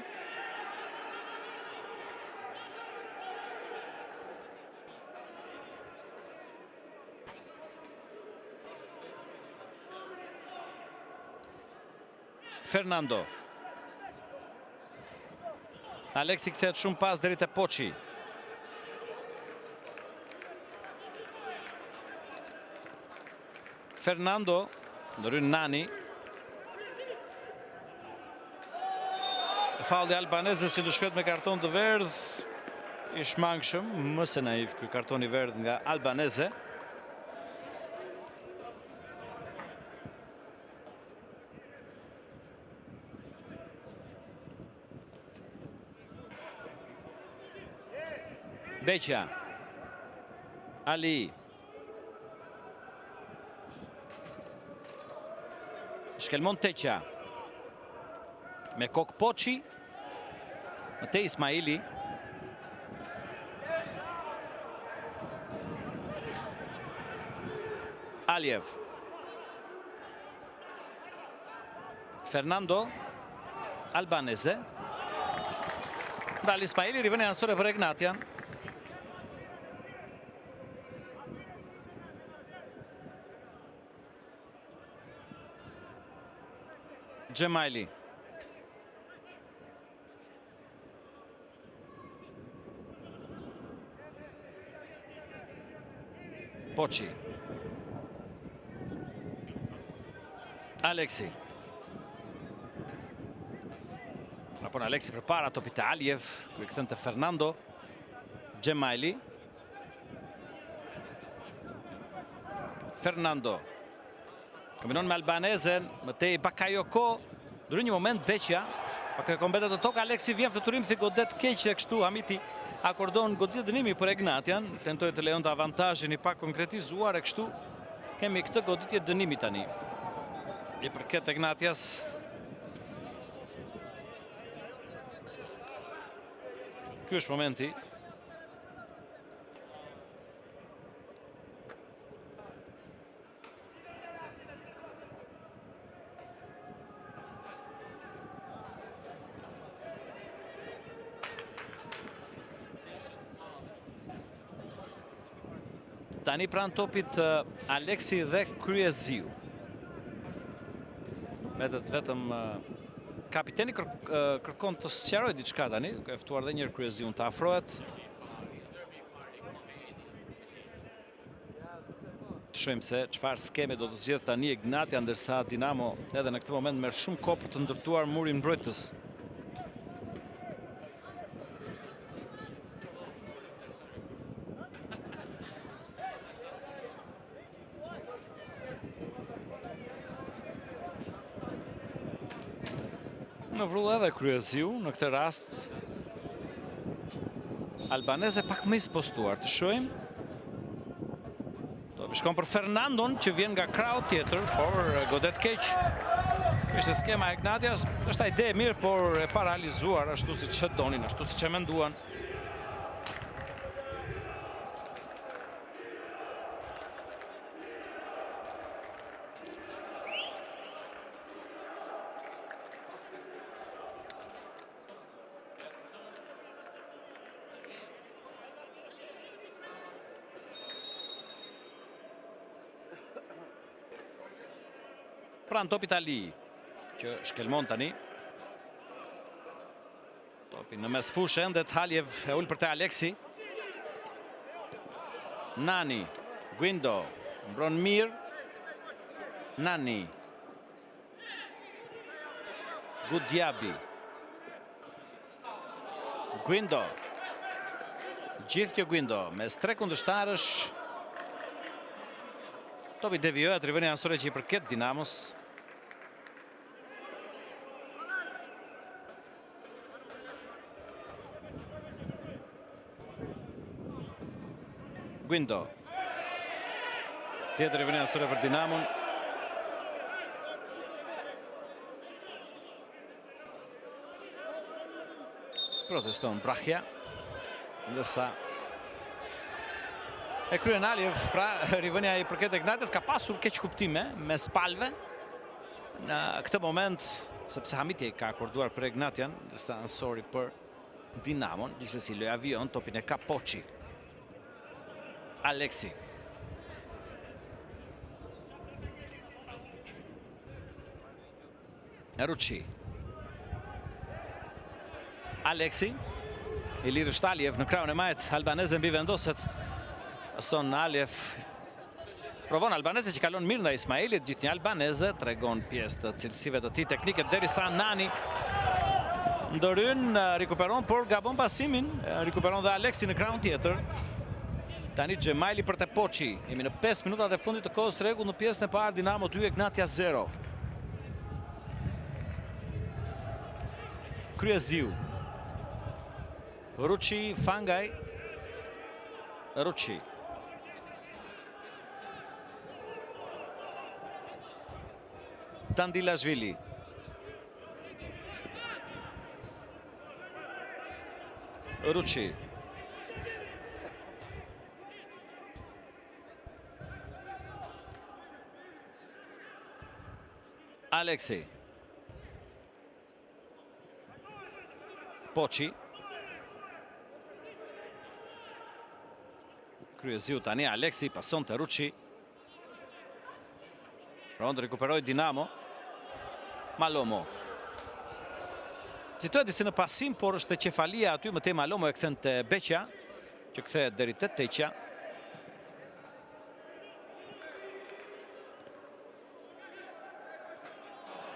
Fernando. Aleksi kthehet shumë pas deri te Poçi. Fernando, ndryn Nani. Falli Albanezes që shkret me karton të verdh, i shmangshëm, më se naiv ky karton i verdh nga Albaneze. Beqa. Ali. Shkelmon Teqa. Me kokë Poçi. Matej Ismaili. Aliev. Fernando. Albaneze. Dal Ismaili, rivën e ansore për Egnatian. Gjemajli. Poçi. Aleksi. Rapon Aleksi përpara topit të Aliev, ku i kthen te Fernando. Gjemajli. Fernando. Kombinon me Albanezen, Matej Bakayoko. Ndryn një moment Beqa. Bakayoko mbetet të tokë, Aleksi vjen fluturim si godet keq e kështu Hamiti akordon goditje dënimi për Egnatian, tentoi të lejonte avantazhin i pa konkretizuar e kështu kemi këtë goditje dënimi tani. I përket Egnatias. Ky është momenti. Tani pranë topit Aleksi dhe Kryeziu. Vetëm kapiteni kërkon të sqaroj diçka tani, ka ftuar edhe një herë Kryeziun të afrohet. Të shohim se çfarë skeme do të zgjedh tani Egnatia, ndërsa Dinamo edhe në këtë moment merr shumë kohë për të ndërtuar murin mbrojtës. Në vrull edhe Kryeziu në këtë rast. Albaneze pak më i spostuar, të shohim. Shkon për Fernandon që vjen nga krau tjetër, por godet keq. Ishte skema e Ignatias, është ide e mirë, por e paralizuar ashtu si që donin, ashtu si që menduan. Pran topit Ali, që shkelmon tani. Topi në mes fushë, endet Haljev e ullë për te Aleksi. Nani, Guindo, mbron mirë. Nani. Gudjabi. Guindo. Gjithë kjo Guindo, mes 3 kundërshtarësh. Topi devijohet rivënia ansore që i përket Dinamos. Guindo. Tjetër rivënia ansore për Dinamon. Proteston Brahja. Ndërsa e kryen Aljev, pra rivënia i përket Ignatias ka pasur keq kuptime me spalve në këtë moment, sepse Hamiti ka akorduar për Ignatian, ndërsa ansori për Dinamon, gjithsesi loj avion, topin e ka Poçi. Aleksi. Ruçi. Aleksi. I lirë Aljev në kraun e majt, albaneze mbi vendoset. Son Aljev provon albaneze që kalon mirë nga Ismailit, gjithë një albaneze tregon pjesë të cilësive të tij teknike, derisa Nani ndoryn, rikuperon, por gabon pasimin, rikuperon dhe Aleksi në kraun tjetër. Tani Gjemajli për te Poçi. Jemi në 5 minutat e fundit të kohës rregull në pjesën e parë, Dinamo 2 Ignatias 0. Kryeziu. Ruçi, Fangaj. Ruçi. Dandilashvili. Ruçi. Aleksi. Poçi. Kryeziu tani, Aleksi pason të Ruçi. Rond rikuperoj Dinamo. Malomo. Citohet disi në pasim, por është qefalia aty, më tej Malomo e kthen te Beqa, që kthehet deri te Teqa.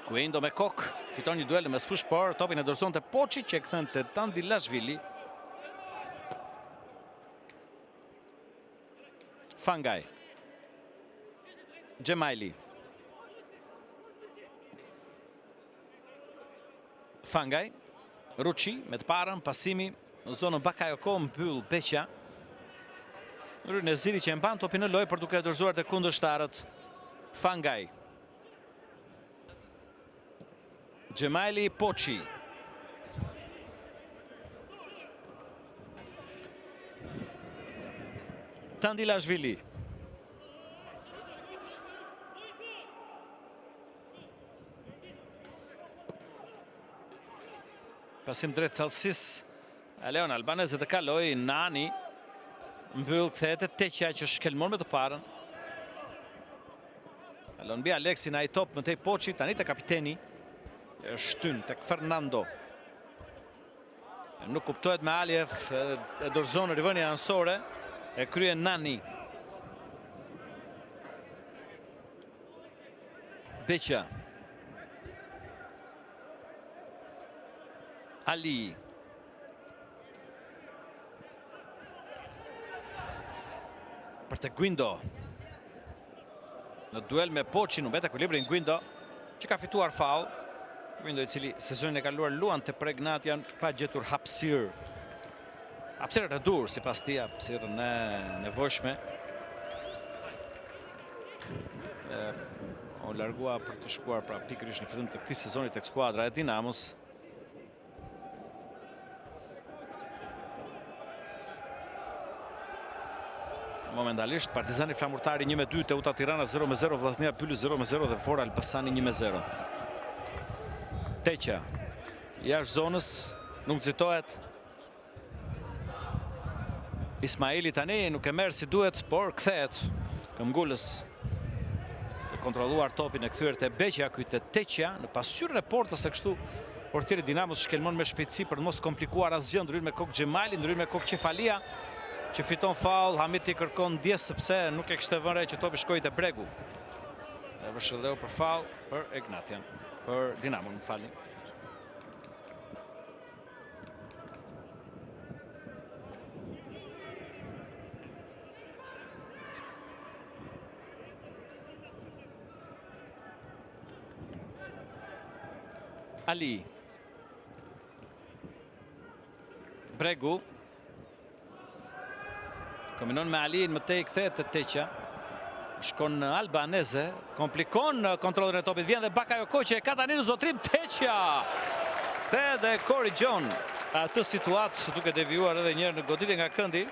Guindo me kok, fiton një duel mes fush, por topin e dorëzon te Poçi që e kthen te Dandilashvili. Fangaj. Gjemajli. Fangaj. Ruçi me të parën, pasimi në zonën Bakayoko, mbyll Beqa. Neziri që e mban topin në lojë, por duke dorëzuar te kundërshtarët. Fangaj. Gjemajli, Poçi. Dandilashvili. Pasim drejt thellësis. Leon albaneze të kaloi, Nani. Mbyll, kthehet te Teqa që shkelmon me të parën. Kalon mbi Aleksi në ai top më tej Poçi, tani te kapiteni. Shtyn tek Fernando. Nuk kuptohet me Aljev, e dorëzon rivënia ansore, e kryen Nani. Beqa. Ali. Për te Guindo. Në duel me Poçi, nuk mbet ekuilibrin Guindo, që ka fituar faul. Gwindo, i cili sezonin e kaluar luan të Pregnatian pa gjetur hapësirë. Hapësirën e dur, sipas tij, hapësirën e nevojshme. O largua për të shkuar pra pikërisht në fillim të këtij sezoni tek skuadra e Dinamos. Momentalisht Partizani Flamurtari 1-2, Teuta Tirana 0-0, Vllaznia Pyli 0-0 dhe Fora Elbasani 1-0. Teqa jashtë zonës, nuk nxitohet. Ismaili tani nuk e merr si duhet, por kthehet këmbgulës. Të kontrolluar topin e kthyer te Beqja, ky te Teqa në pasqyrën e portës së kështu. Portieri Dinamos shkelmon me shpejtësi për të mos komplikuar asgjë, ndryrë me kokë Xhemali, ndryrë me kokë Qefalia, që fiton faul. Hamiti kërkon ndjes sepse nuk e kishte vënë re që topi shkoi te Bregu. E vëshëlleu për faul për Egnatian, për Dinamo, më falni. Ali. Bregu. Kombinon me Alin, më tej kthehet te Teqa. Shkon në Albanese, komplikon kontrollin e topit, vjen dhe Bakayoko që e ka tani në zotrim. Teqa dhe korrigjon atë situatë, duke devijuar edhe një herë në goditje nga këndi.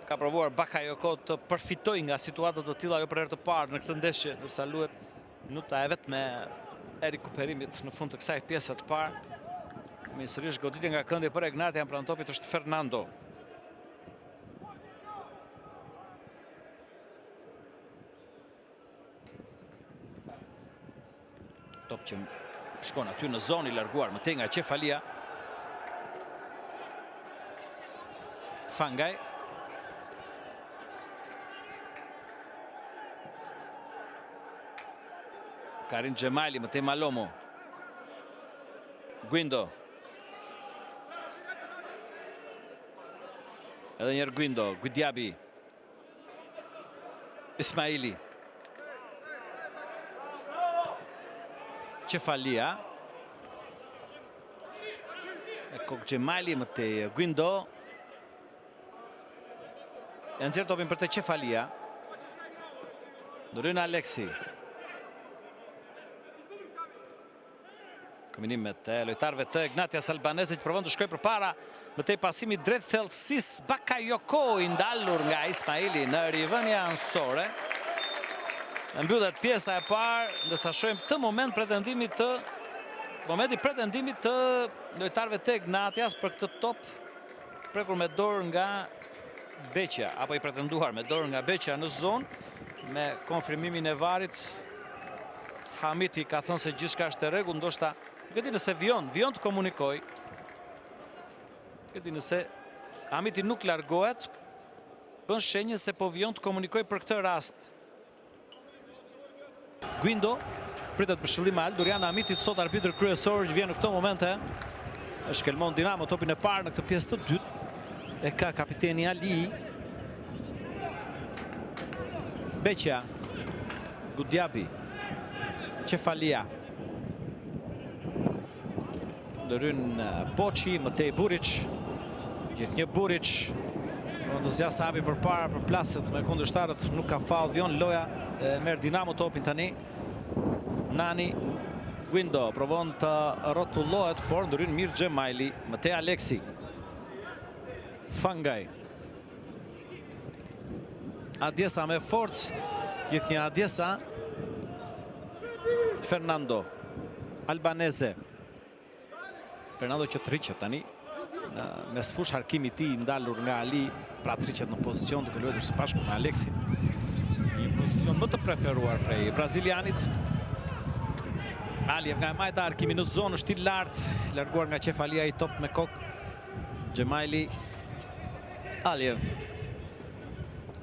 Ka provuar Bakayoko të përfitojë nga situatat të tilla jo për herë të parë në këtë ndeshje, ndërsa luhet minuta e vetme e rikuperimit në fund të kësaj pjese të parë. Sërish goditje nga këndi për Egnatian, pranë topit është Fernando. Top që shkon aty në zonë, i larguar më tej nga Qefalia. Fangaj. Karim Xhemali, më tej Malomo. Gwindo. Edhe njerë Gwindo, Gwidiabi. Ismaili. Qefalia. E kokë Xhemali më tej Gwindo. E nxjerr topin për te Qefalia. Ndryn Aleksi. Kombinimet e lojtarëve të Ignatias Albanese që provon të shkojë përpara, më tej pasimi drejt thellësisë. Bakayoko i ndalur nga Ismaili në rivënie anësore. Mbyllet pjesa e parë, ndërsa shohim këtë momenti pretendimit të lojtarëve të Ignatias për këtë top prekur me dorë nga Beqja, apo i pretenduar me dorë nga Beqja në zonë, me konfirmimin e varit. Hamiti ka thënë se gjithçka është e rregull, ndoshta nuk e di nëse vion të komunikoj. Nuk e di nëse Hamiti nuk largohet, bën shenjë se po vion të komunikoj për këtë rast. Gwindo pritet për shëllim alt. Dorian Hamitit sot arbitër kryesor që vjen në këto momente. E shkelmon Dinamo topin e parë në këtë pjesë të dytë. E ka kapiteni Ali. Beqja. Gudjabi. Qefalia. Ndëryn Boçi, më tej Buric. Gjithë një Buric. Zjas hapi për para për plaset me kundërshtarët, nuk ka faul, vion loja, merr Dinamo topin tani. Nani. Gwindo provon të rrotullohet, por ndryn mirë Xhemali, më tej Aleksi. Fangaj. Adjesa me forcë, gjithë një Adjesa. Fernando. Albanese. Fernando që të rriqet tani. Me sfush harkimi ti ndalur nga Ali, pra të rriqet në pozicion duke luajtur së bashku me Aleksin. Një pozicion më të preferuar prej brazilianit. Aliev nga e majta, arkimi në zonë është i lartë, larguar nga Qefalia i top me kokë. Xhemali. Aliev.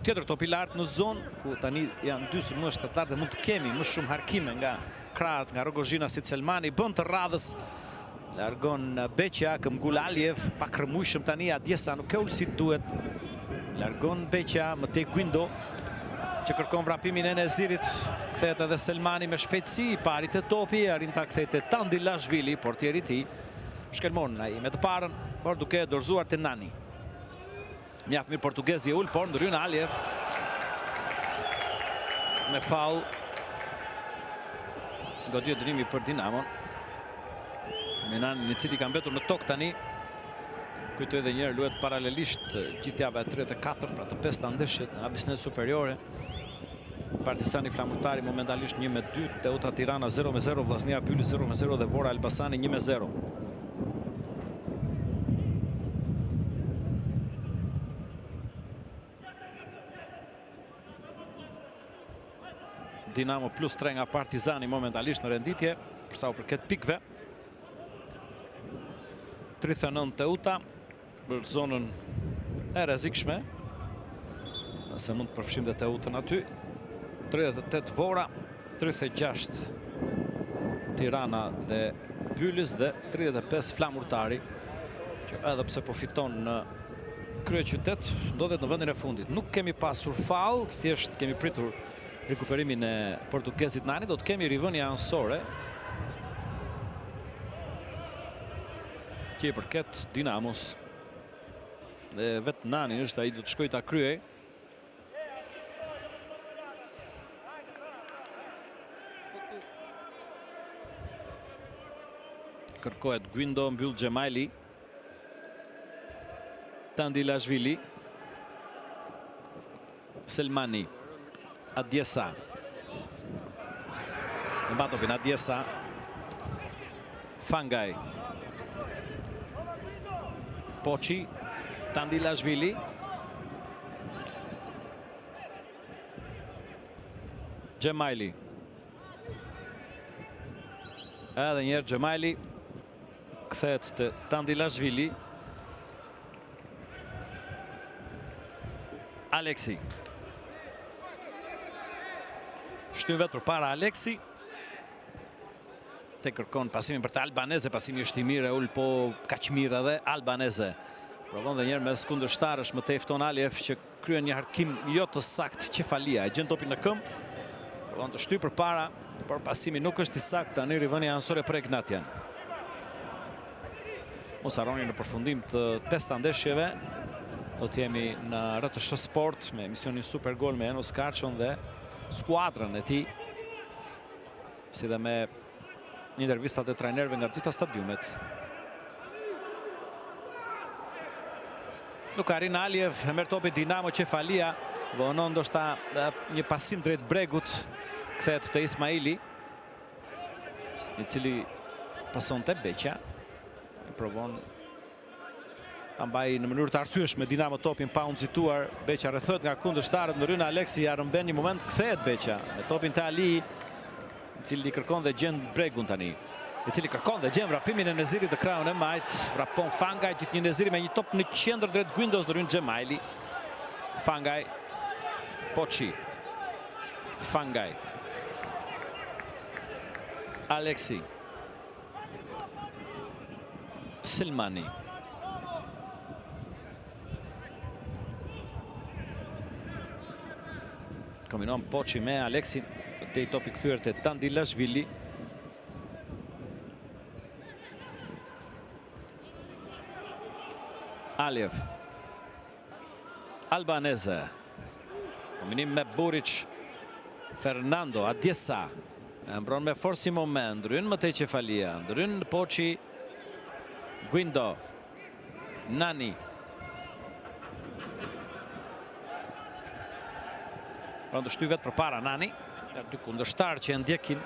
Tjetër top i lartë në zonë, ku tani janë dy sulmues shtatar dhe mund të kemi më shumë harkime nga krahët, nga Rogozhina si Selmani, bën të radhës. Largon Beqja, këmbgul Aliev, pak rëmujshëm tani, Adjesa nuk e ul si duhet. Largon Beqja, më tej Gwindo. që kërkon vrapimin e Nezirit. Kthehet edhe Selmani me shpejtësi, pari te topi, arrin ta kthejë Tandilashvili, portieri i tij. Shkelmon ai me të parën, por duke dorëzuar te Nani. Mjaft mirë portugezi e ul, por ndryn Aliev me faul. Godit dënimi për Dinamon. Me Nanin i cili ka mbetur në tokë tani. Kujtoj edhe njerë luhet paralelisht gjithë java e 34, pra të 5 ndeshjet në Abisnet Superiore. Partizani Flamurtari momentalisht 1-2, Teuta Tirana 0-0, Vllaznia Pyli 0-0 dhe Vora Elbasani 1-0. Dinamo plus 3 nga Partizani momentalisht në renditje, përsa u përket pikve. 39 Teuta për zonën e rrezikshme, nëse mund të përfshim dhe Teutën aty. 38 Vora, 36 Tirana dhe Pylis dhe 35 Flamurtari, që edhe pse po fiton në kryeqytet, ndodhet në vendin e fundit. Nuk kemi pasur faull, thjesht kemi pritur rekuperimin e portugezit Nani, do të kemi rivënie anësore. Që i përket Dinamos. Dhe vetë Nani është ai do të shkojë ta kryej. Kërkohet Gwindo, mbyll Xhemaili. Tandilashvili. Selmani. Adjesa. Në batopin Adjesa. Fangaj. Poçi. Tandilashvili. Xhemaili. Edhe njerë Xhemaili. Kthehet të Tandilashvili. Aleksi. Shtyn vetë për para Aleksi. Te kërkon pasimin për të Albanese, pasimi është i mirë, e ul po kaq mirë edhe Albanese. Provon dhe njerë mes kundërshtarësh, më tej fton Aliev që kryen një harkim jo të sakt Qefalia. E gjen topin në këmbë. Provon të shtyj për para, por pasimi nuk është i sakt, tani rivënia anësore për Ignatian. Mos harroni në përfundim të 5 ndeshjeve. Do të jemi në RTS Sport me emisionin Super Gol me Enos Karçon dhe skuadrën e tij, si dhe me intervistat e trajnerëve nga gjitha stadiumet. Nuk arrin Aliev, e merr topin Dinamo Qefalia, vonon ndoshta një pasim drejt bregut, kthehet te Ismaili, i cili pason te Beqa, i provon ta mbaj në mënyrë të arsyeshme Dinamo topin pa u nxituar. Beqa rrethohet nga kundërshtarët, ndryn Aleksi, ja rëmben një moment, kthehet Beqa me topin te Ali, i cili kërkon dhe gjen bregun tani. I cili kërkon dhe gjen vrapimin e Nezirit të krahun e majt. Vrapon Fangaj, gjithnjë Neziri me një top në qendër drejt Gwindos, ndryn Xhemaili. Fangaj. Poçi. Fangaj. Aleksi. Selmani. Kombinon Poçi me Aleksin. Te i topi kthyer te Tandilashvili. Aliev. Albanese. Kombinim me Buric. Fernando Adjesa. Mbron me forsi moment. Ndryn më tej Qefalia. Ndryn Poçi. Gwindo. Nani. Pra të shty vetë për para Nani. Ka dy kundërshtar që e ndjekin.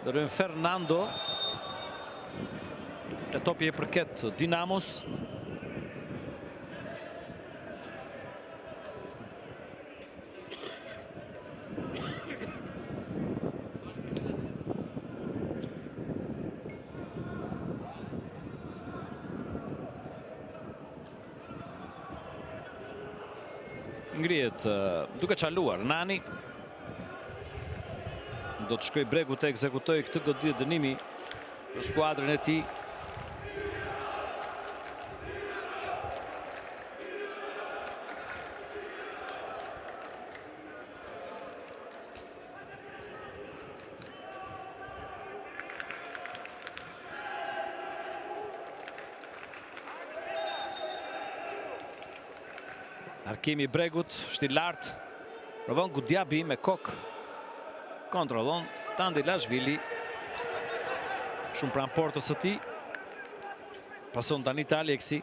Ndryn Fernando. E topi e përket Dinamos. Ngrihet duke çaluar Nani. Do të shkoj bregu të ekzekutoj këtë goditje dënimi për skuadrën e tij. Arkimi Bregut, shti lartë. Provon Gudjabi me kokë. Kontrollon Tandilashvili. Shumë pranë portës së tij. Pason tani te Aleksi.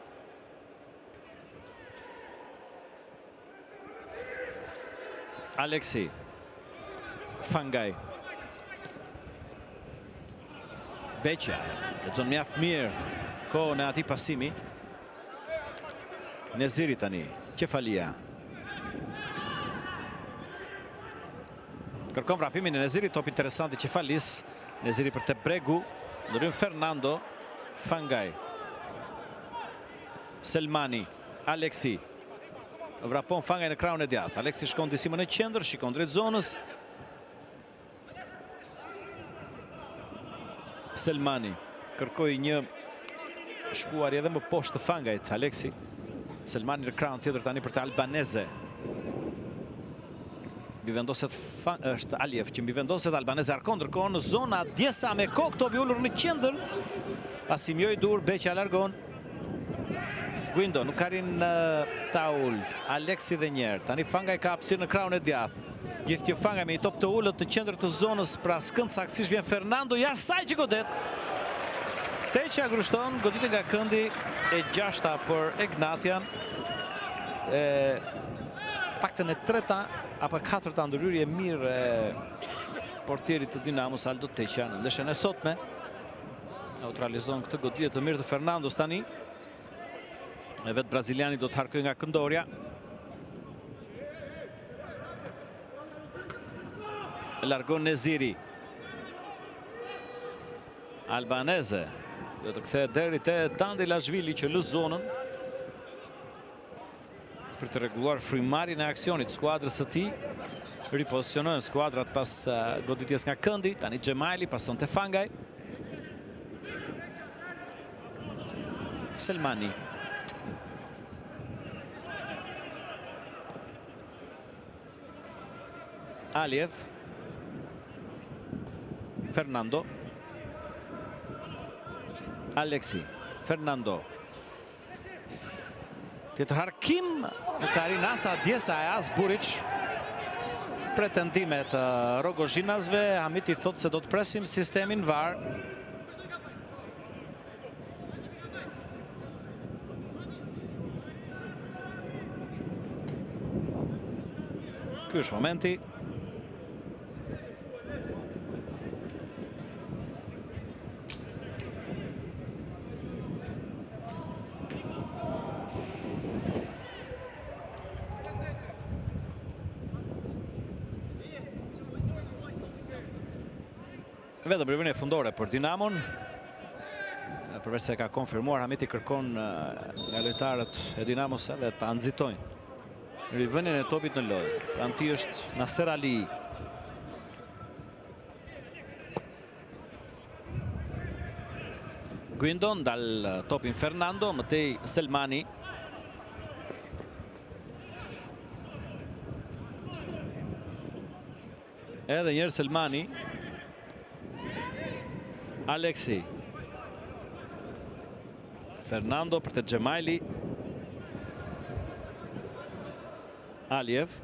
Aleksi. Fangaj. Beqa. Lexon mjaft mirë kohën e atij pasimi. Neziri tani. Qefalia. Kërkon vrapimin e Neziri, top interesant i Qefalis. Neziri për te Bregu. Ndërhyn Fernando. Fangaj. Selmani. Aleksi. Vrapon Fangaj në krahun e djathtë. Aleksi shkon disimën e qendër, shikon drejt zonës. Selmani. Kërkoi një shkuarje edhe më poshtë të Fangajt. Aleksi. Selmani në krahun tjetër tani për te Albaneze. Mbivendoset është Aliev që mbivendoset Albaneze Arkon, ndërkohë në zona Djesa me kokë, topi ulur në qendër. Pasi mjoj dur, Beqa largon. Guindo nuk ka rinë Taul. Aleksi dhe njerë. Tani Fangaj ka hapësirë në krahun e djathtë. Gjithë që Fangaj me i top të ullët të qendër të zonës, pra skënd saksisht vjen Fernando, jashtë saj që godet. Teqa grushton, goditin nga këndi e 6-ta për Egnatian. Paktën e 3-ta apo 4-ta ndërhyrje mirë e portierit të Dinamos Aldo Teqa në ndeshjen e sotme. Neutralizon këtë goditje të mirë të Fernandos tani. E vetë braziliani do të harkoj nga këndorja. Largon Neziri. Albaneze do të kthehet deri te Tandilashvili që lë zonën për të rregulluar frymëmarrjen e aksionit skuadrës së tij. Ripozicionojnë skuadrat pas goditjes nga këndi. Tani Xhemaili pason te Fangaj. Selmani. Aliev. Fernando. Aleksi. Fernando. Tjetër harkim. Nuk ka rinë as Djesa e as Buric. Pretendimet Rogozhinasve. Hamiti thot se do të presim sistemin VAR. Ky është momenti. Vetëm rivënie fundore për Dinamon. Përveç se ka konfirmuar, Hamiti kërkon nga lojtarët e Dinamos edhe ta nxitojnë rivënien e topit në lojë. Pranë tij është Nasser Ali. Guindo ndal topin Fernando, mëtej Selmani. Edhe njerë Selmani. Aleksi. Fernando për të Xhemaili. Aliev.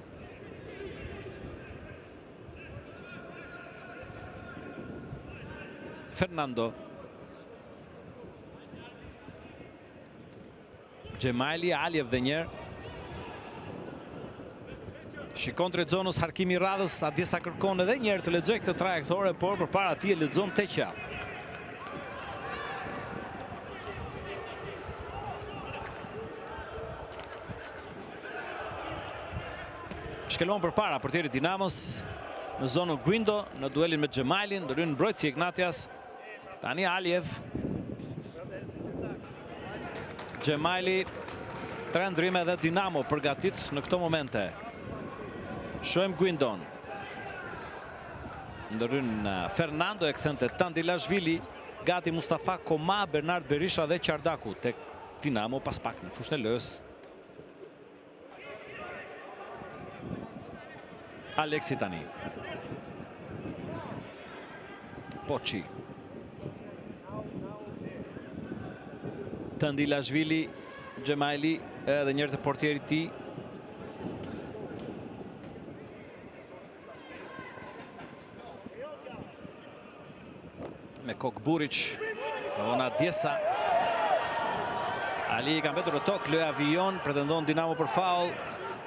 Fernando. Xhemaili, Aliev dhe njerë. Shikon drejt zonës harkimi radhës, Adjesa kërkon edhe njerë të lexoj këtë trajektore, por përpara atij e lexon Teqa. Shkelon përpara portieri Dinamos në zonën Guindo në duelin me Xhemailin, ndërhyn mbrojtësi Ignatias. Tani Aliev. Xhemaili, tre ndryme dhe Dinamo përgatit në këto momente. Shohim Guindon. Ndërhyn Fernando e kthente Tandilashvili, gati Mustafa Koma, Bernard Berisha dhe Qardaku tek Dinamo pas pak në fushën e lojës. Aleksi tani. Poçi. Tandilashvili, Xhemaili edhe njërë të portierit ti. Me Kok Buric, Ona Djesa. Ali ka mbetur në tokë, Lë Avion, pretendon Dinamo për faul.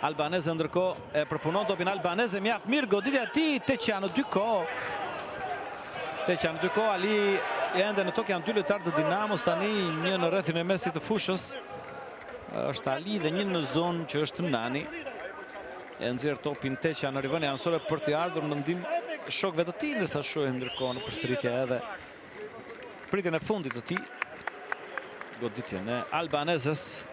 Albaneze ndërkohë e përpunon topin Albaneze, mjaft mirë goditja e tij, Teqa në dy kohë. Teqa në dy kohë, Ali ende në tokë, janë dy lojtarë të Dinamos, tani një në rrethin e mesit të fushës. Është Ali dhe një në zonë që është Nani. E nxjerr topin Teqa në rivënie anësore për të ardhur në ndihmë shokëve të tij, ndërsa shohim ndërkohë në përsëritje edhe pritjen e fundit të tij. Goditjen e Albanezes.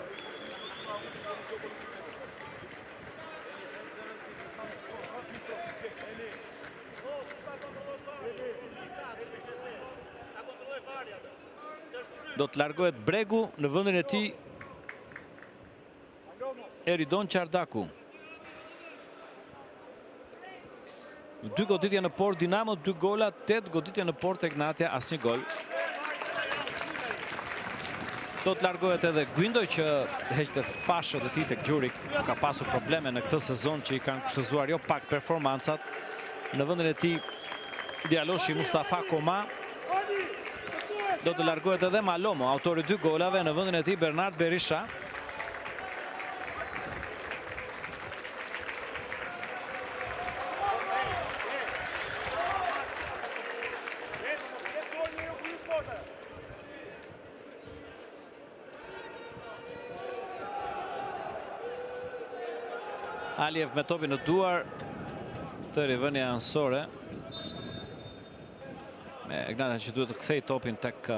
Do të largohet Bregu në vendin e tij Eridon Çardaku. 2 goditje në port Dinamo, 2 gola, 8 goditje në port Egnatia, asnjë gol. Do të largohet edhe Guindoj që heqte fashët e tij tek Gjurik. Ka pasur probleme në këtë sezon që i kanë kushtëzuar jo pak performancat. Në vendin e tij djaloshi Mustafa Koma. Do të largohet edhe Malomo, autori 2 golave, në vendin e tij Bernard Berisha. Aliev me topin në duar të rivënia anësore. Egnatia që duhet të kthej topin tek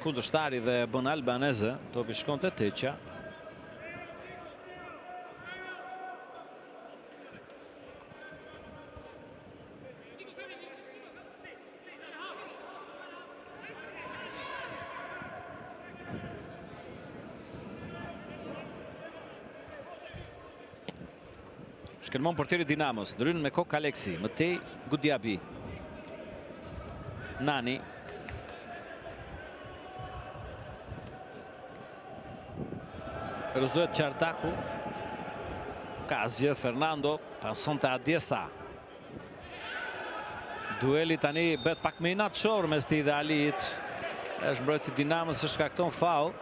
kundërshtari dhe bën Albaneze. Topi shkon te Teqa. Shkelmon portieri Dinamos, ndryn me Kok Aleksi, Matej Gudjabi. Nani. Rëzohet Çardaku. Ka zgjedh Fernando, pason te Adjesa. Dueli tani bet pak më inatshor mes tij dhe Alit. Është mbrojtësi Dinamos që shkakton faul.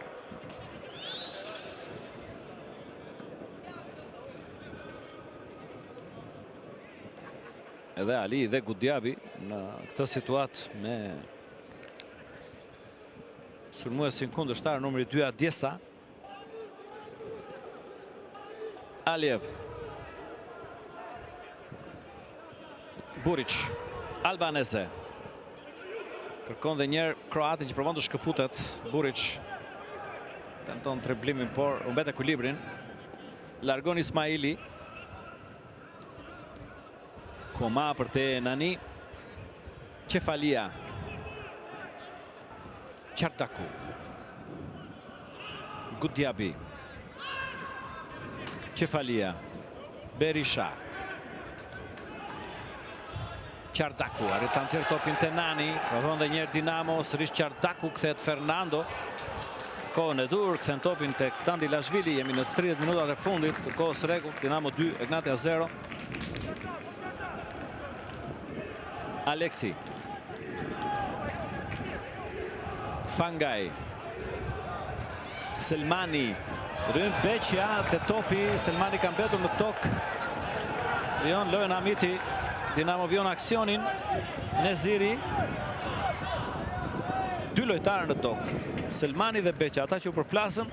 Edhe Ali dhe Gudjabi në këtë situatë me sulmuesin kundërshtar numri 2 Adjesa. Aliev. Buric. Albaneze. Kërkon dhe njerë kroatin që provon të shkëputet. Buric tenton triblimin, por humbet ekuilibrin. Largon Ismaili. Koma për te Nani. Cefalia. Çardaku. Gudjabi. Cefalia. Berisha. Çardaku. Arrit ta nxjerr topin te Nani. Provon dhe njerë Dinamo. Sërish Çardaku, kthehet Fernando. Kohën e dur, kthen topin tek Dandilashvili. Jemi në 30 minutat e fundit të kohës rregull. Dinamo 2, Egnatia 0. Aleksi. Fangaj. Selmani. Rën Beqja te topi. Selmani ka mbetur në tokë. Vion lojën Amiti. Dinamo vion aksionin. Neziri. 2 lojtarë në tokë. Selmani dhe Beqja, ata që u përplasën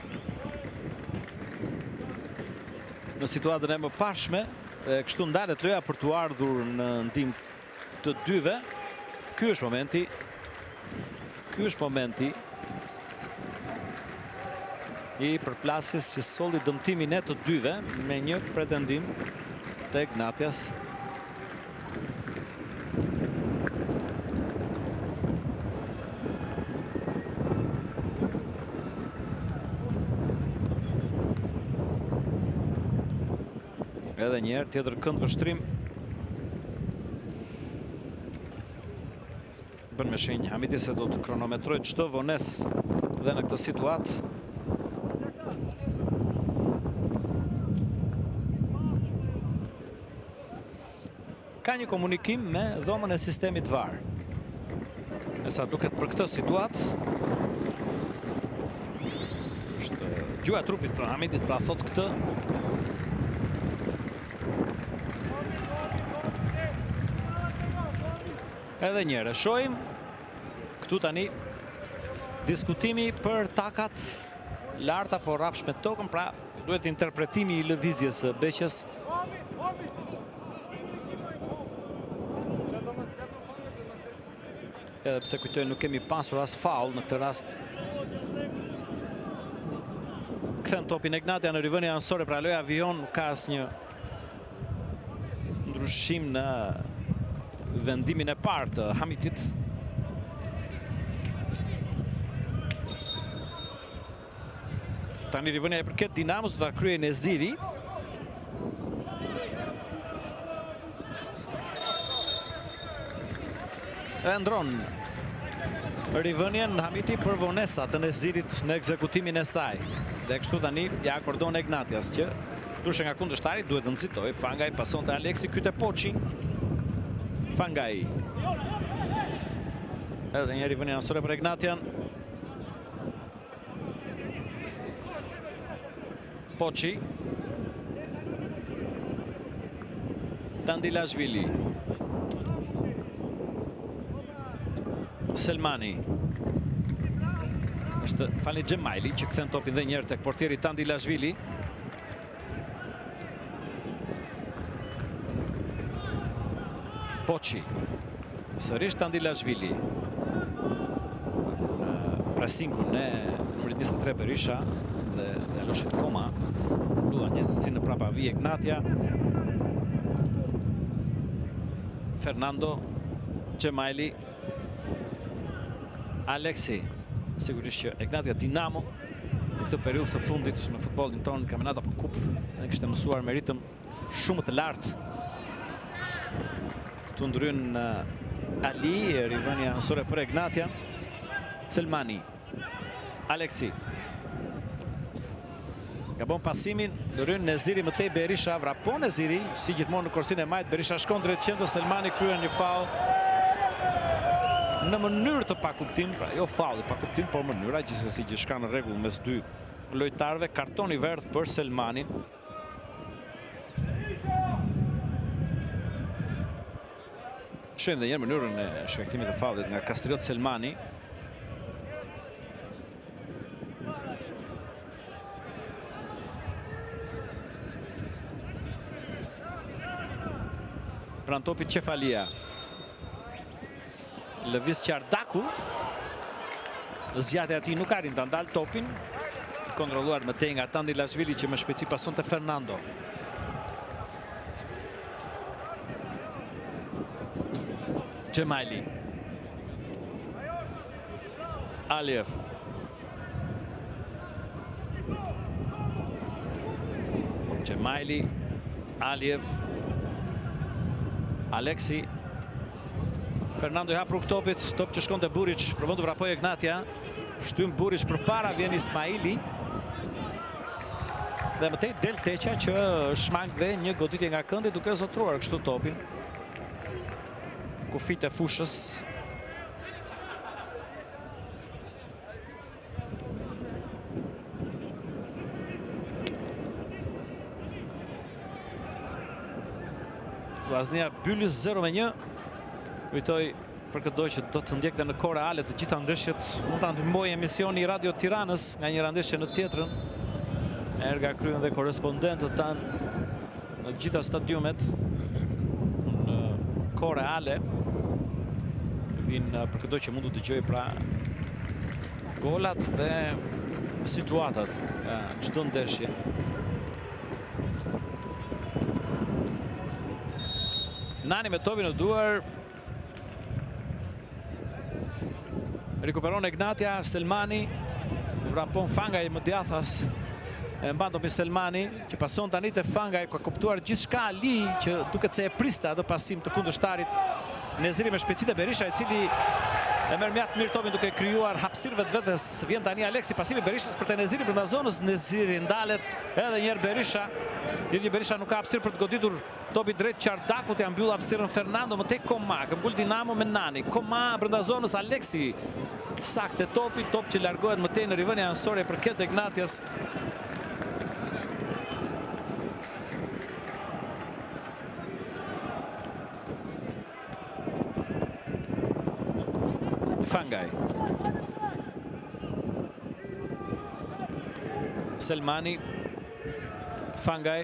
në situatën e mëparshme. Kështu ndalet loja për t'u ardhur në ndihmë të dyve. Ky është momenti. Ky është momenti i përplasjes që solli dëmtimin e të dyve me një pretendim të Egnatias. Edhe njerë tjetër kënd vështrim. Bën me shenjë Hamiti se do të kronometroj çdo vonesë dhe në këtë situatë. Ka një komunikim me dhomën e sistemit VAR. E sa duket për këtë situatë. Është gjuha e trupit të Hamidit, pra thot këtë. Edhe njëre, shojmë këtu tani diskutimi për takat larta po rafsh me tokën, pra duhet interpretimi i lëvizjes së Beqës. Edhe pse kujtoj nuk kemi pasur as faul në këtë rast. Kthen topin Egnatia në rivënie anësore, pra loja avion, ka asnjë ndryshim në vendimin e parë të Hamidit. Tani rivënia e përket Dinamos do ta kryejë Neziri. E ndron rivënien Hamiti për vonesa të Nezirit në ekzekutimin e saj. Dhe kështu tani ja akordon Egnatias që ndryshe nga kundërshtari duhet të nxitoj. Fangaj pason te Aleksi, kyte Poçi. Fangaj. Edhe një rivënie anësore për Egnatian. Poçi. Dandilashvili. Selmani. Është Fali Xhemaili që kthen topin dhe njerë tek portieri Dandilashvili. Poçi. Sërish Dandilashvili. Presingun e numrit 23 Berisha dhe Loshit Koma. Luan gjithsesi në prapavi Egnatia. Fernando Xhemaili. Aleksi. Sigurisht që Egnatia Dinamo në këtë periudhë të fundit në futbollin tonë, kampionat apo kupë, ne kishte mësuar me ritëm shumë të lartë. Tu ndryn Ali, rivënia anësore për Egnatia. Selmani. Aleksi. Ka bon pasimin, ndryn Neziri më tej Berisha, vrapon Neziri, si gjithmonë në korsin e majt, Berisha shkon drejt qendrës, Selmani kryen një faul. Në mënyrë të pakuptim, pra jo faul, pakuptim, por mënyra, gjithsesi gjithçka në rregull mes dy lojtarëve, karton i verdh për Selmanin. Shohim edhe një herë mënyrën e shkaktimit të faulit nga Kastriot Selmani. Pran topit Qefalia. Lëviz Qardaku. Zgjatja e ati nuk arrin ta ndal topin. Kontrolluar më tej nga Dandilashvili që me shpejtësi pason te Fernando. Xhemaili. Aliev. Xhemaili. Aliev. Aleksi. Fernando i hap rrugë topit, top që shkon te Buric, provon të vrapoj Egnatia. Shtym Buric përpara, vjen Ismaili. Dhe më tej del Teqa që shmang dhe një goditje nga këndi duke zotruar kështu topin. Kufit e fushës. Vllaznia Bylis 0-1. Kujtoj për këtë doj që do të ndjekte në kohë reale të gjitha ndeshjet. Mund ta ndihmoj emisioni Radio Tiranës nga njëra ndeshje në tjetrën. Erga kryen dhe korrespondentët tanë në gjitha stadiumet në kohë reale. Vinë për këtë doj që mund të dëgjoj pra golat dhe situatat nga çdo ndeshje. Nani me topin në duar. Rikuperon Egnatia, Selmani. Vrapon Fangaj më djathas. E mban topi Selmani, që pason tani te Fangaj, ka kuptuar gjithçka Ali, që duket se e priste atë pasim të kundërshtarit. Neziri me shpejtësitë e Berisha, i cili E merr mjaft mirë topin duke krijuar hapësirë vetes. Vjen tani Aleksi, pasimi Berishës për te Neziri brenda zonës. Neziri ndalet edhe një herë Berisha. Lidhje Berisha nuk ka hapësirë për të goditur topi drejt Çardakut, ja mbyll hapësirën Fernando më tek Koma. Këmbgul Dinamo me Nani. Koma brenda zonës, Aleksi saktë topi, top që largohet më tej në rivënia anësore për Ket Ignatias. Fangaj. Selmani. Fangaj.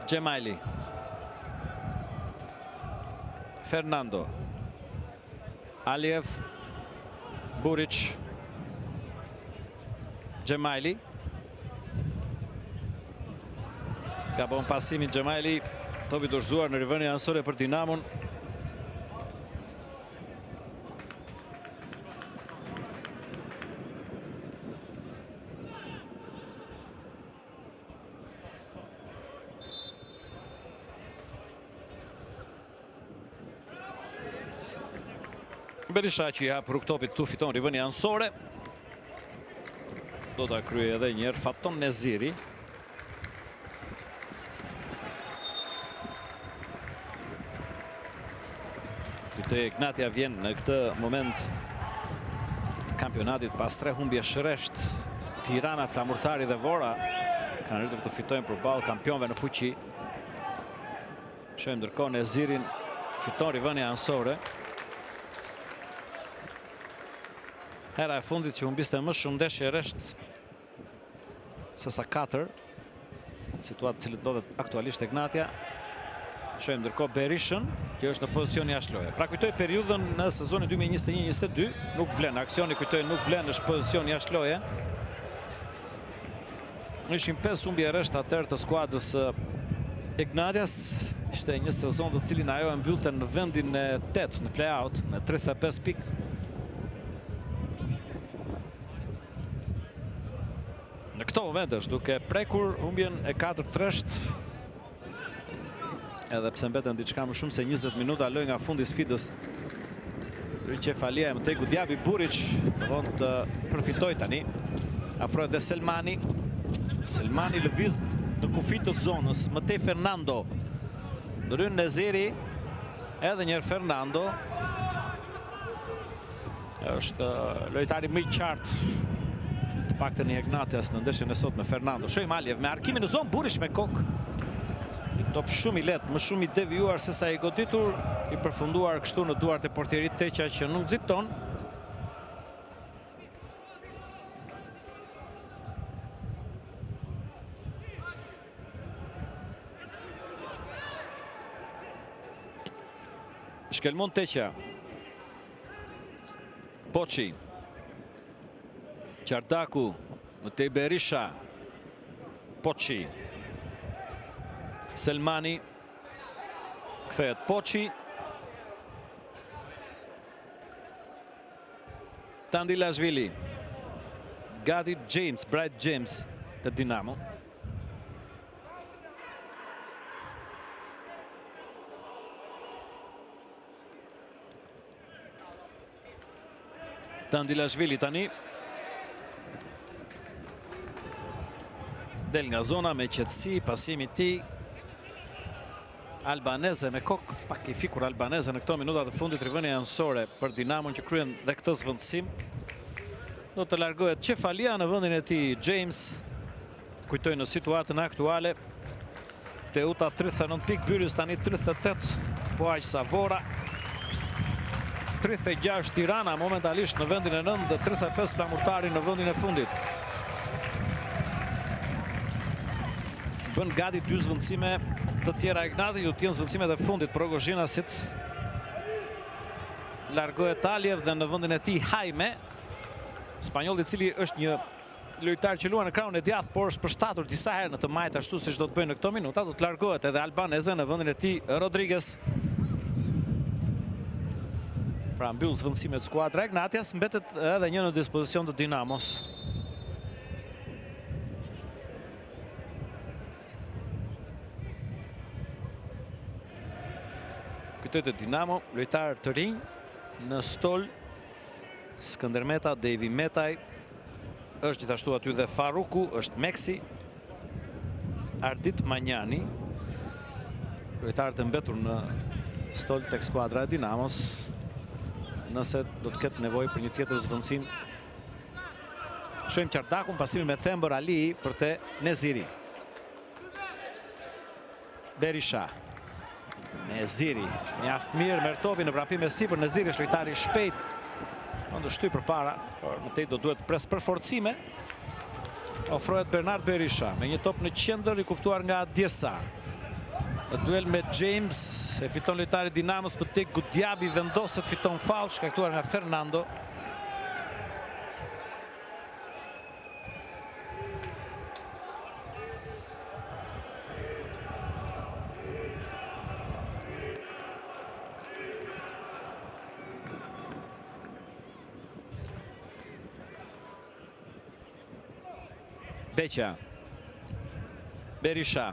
Gjemaili. Fernando. Aliev. Buric. Gjemaili. Gabon pasimin Gjemaili. Topi dorëzuar në rivënia anësore për Dinamon. Berisha që i hap rrugë topit tu fiton rivënia anësore. Do ta kryej edhe një herë Faton Neziri. Ignatia vjen në këtë moment të kampionatit pas 3 humbje shresht. Tirana, Flamurtari dhe Vora kanë rritur të fitojnë përballë kampionëve në fuqi. Shohim ndërkohë Nezirin fiton rivënia anësore. Hera e fundit që humbiste më shumë ndeshje rresht se sa 4. Situatë cilët ndodhet aktualisht Ignatia. Shohim ndërkohë Berishën, që është në pozicion jashtëloje. Pra kujtoj periudhën në sezonin 2021-22, nuk vlen. Aksioni kujtoj nuk vlen, është pozicion jashtëloje. Ishin 5 humbje rresht atëherë të skuadrës Ignatias. Ishte një sezon të cilin ajo e mbyllte në vendin e 8 në play-out me 35 pikë. Në këto momente është duke prekur humbjen e 4 rresht. Edhe pse mbeten diçka më shumë se 20 minuta loj nga fundi sfidës. Ricefalia e Mëtej Gudjabi. Buric vonë të përfitoj tani. Afrohet dhe Selmani. Selmani lëviz në kufi të zonës. Mëtej Fernando. Ndryn Neziri. Edhe njerë Fernando. Është lojtari më i qartë të paktën i Ignatias në ndeshjen e sot me Fernando. Shohim Aliev me arkimin në zonë. Buric me kokë. Top shumë i lehtë, më shumë i devijuar se sa i goditur, i përfunduar kështu në duart e portierit Teqa që nuk nxiton. Shkelmon Teqa. Poçi. Çardaku, Mëtej Berisha. Poçi. Selmani. Kthehet Poçi. Tandilashvili. Gati James, Bright James të Dinamo. Tandilashvili tani. Del nga zona me qetësi, pasimi i tij. Albanese me kokë, pak i fikur Albanese në këto minuta të fundit rivënia anësore për Dinamon që kryen dhe këtë zvendësim. Do të largohet Cefalia në vendin e tij James. Kujtoj në situatën aktuale. Teuta 39 pikë, Byris tani 38, po aq sa Vora. 36 Tirana momentalisht në vendin e 9 dhe 35 Flamurtari në vendin e fundit. Bën gati 2 zvendësime të tjera Ignati, do t'jenë zvendësimet e fundit për Rogozhinasit. Largohet Aliev dhe në vendin e tij Jaime. Spanjolli i cili është një lojtar që luan në krahun e djathtë, por është përshtatur disa herë në të majtë ashtu siç do të bëjnë në këto minuta. Do të largohet edhe Albanese në vendin e tij Rodriguez. Pra mbyll zvendësimet skuadra Ignatias, mbetet edhe një në dispozicion të Dinamos. fitoi te Dinamo, lojtar të rinj në stol. Skëndermeta, Devi Metaj, është gjithashtu aty dhe Faruku, është Meksi, Ardit Manjani, lojtarët e mbetur në stol tek skuadra e Dinamos, nëse do të ketë nevojë për një tjetër zvendësim. Shohim Qardakun, pasimi me Thembër Ali për te Neziri. Berisha. Neziri, mjaft mirë, merr topin në vrapim me sipër. Neziri është lojtari i shpejt. Mund të shtyj përpara, por më tej do duhet pres përforcime. Ofrohet Bernard Berisha me një top në qendër i kuptuar nga Djesa. Në duel me James e fiton lojtari Dinamos, për tek Gudjabi vendoset, fiton faull shkaktuar nga Fernando. Beqa. Berisha.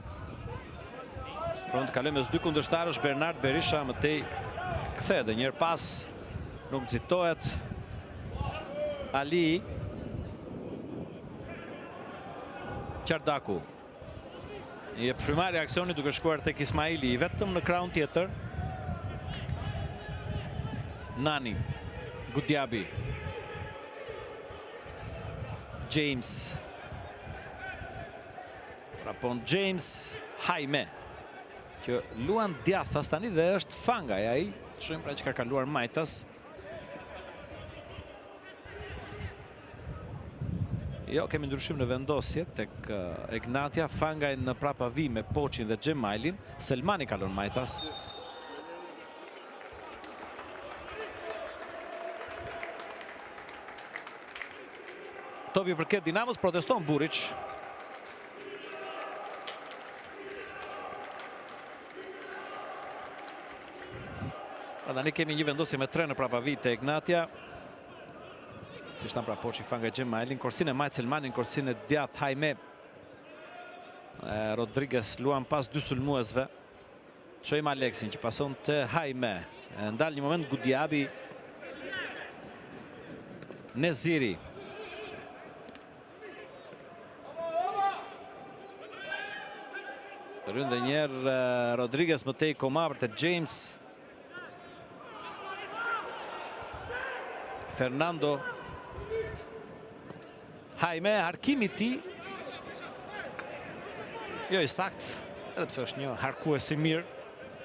Pron të kaloj mes dy kundërshtarësh, Bernard Berisha më tej kthe edhe një herë pas, nuk nxitohet. Ali. Qardaku. I jep frymëri aksioni duke shkuar tek Ismaili, vetëm në krahun tjetër. Nani. Gudjabi. James. Rapon James, Jaime, që luan djathas tani dhe është Fangaj ai. Shohim pra që ka kaluar Majtas. Jo, kemi ndryshim në vendosje tek Egnatia. Fangaj në prapavi me Poçin dhe Xhemailin. Selmani kalon Majtas. Topi përket Dinamos, proteston Buric. Tani kemi një vendosje me 3 në prapavi te Egnatia. Si shtan pra Poçi, Fangaj, Xhemailin, korsin e Majt Selmanin, korsin e djath Jaime. Rodriguez luan pas dy sulmuesve. Shohim Aleksin që pason te Jaime. Ndal një moment Gudjabi. Neziri. Rën dhe njerë Rodriguez më tej koma për te James. Fernando. Jaime, harkimi ti. Jo i sakt, edhe pse është një harkues i mirë.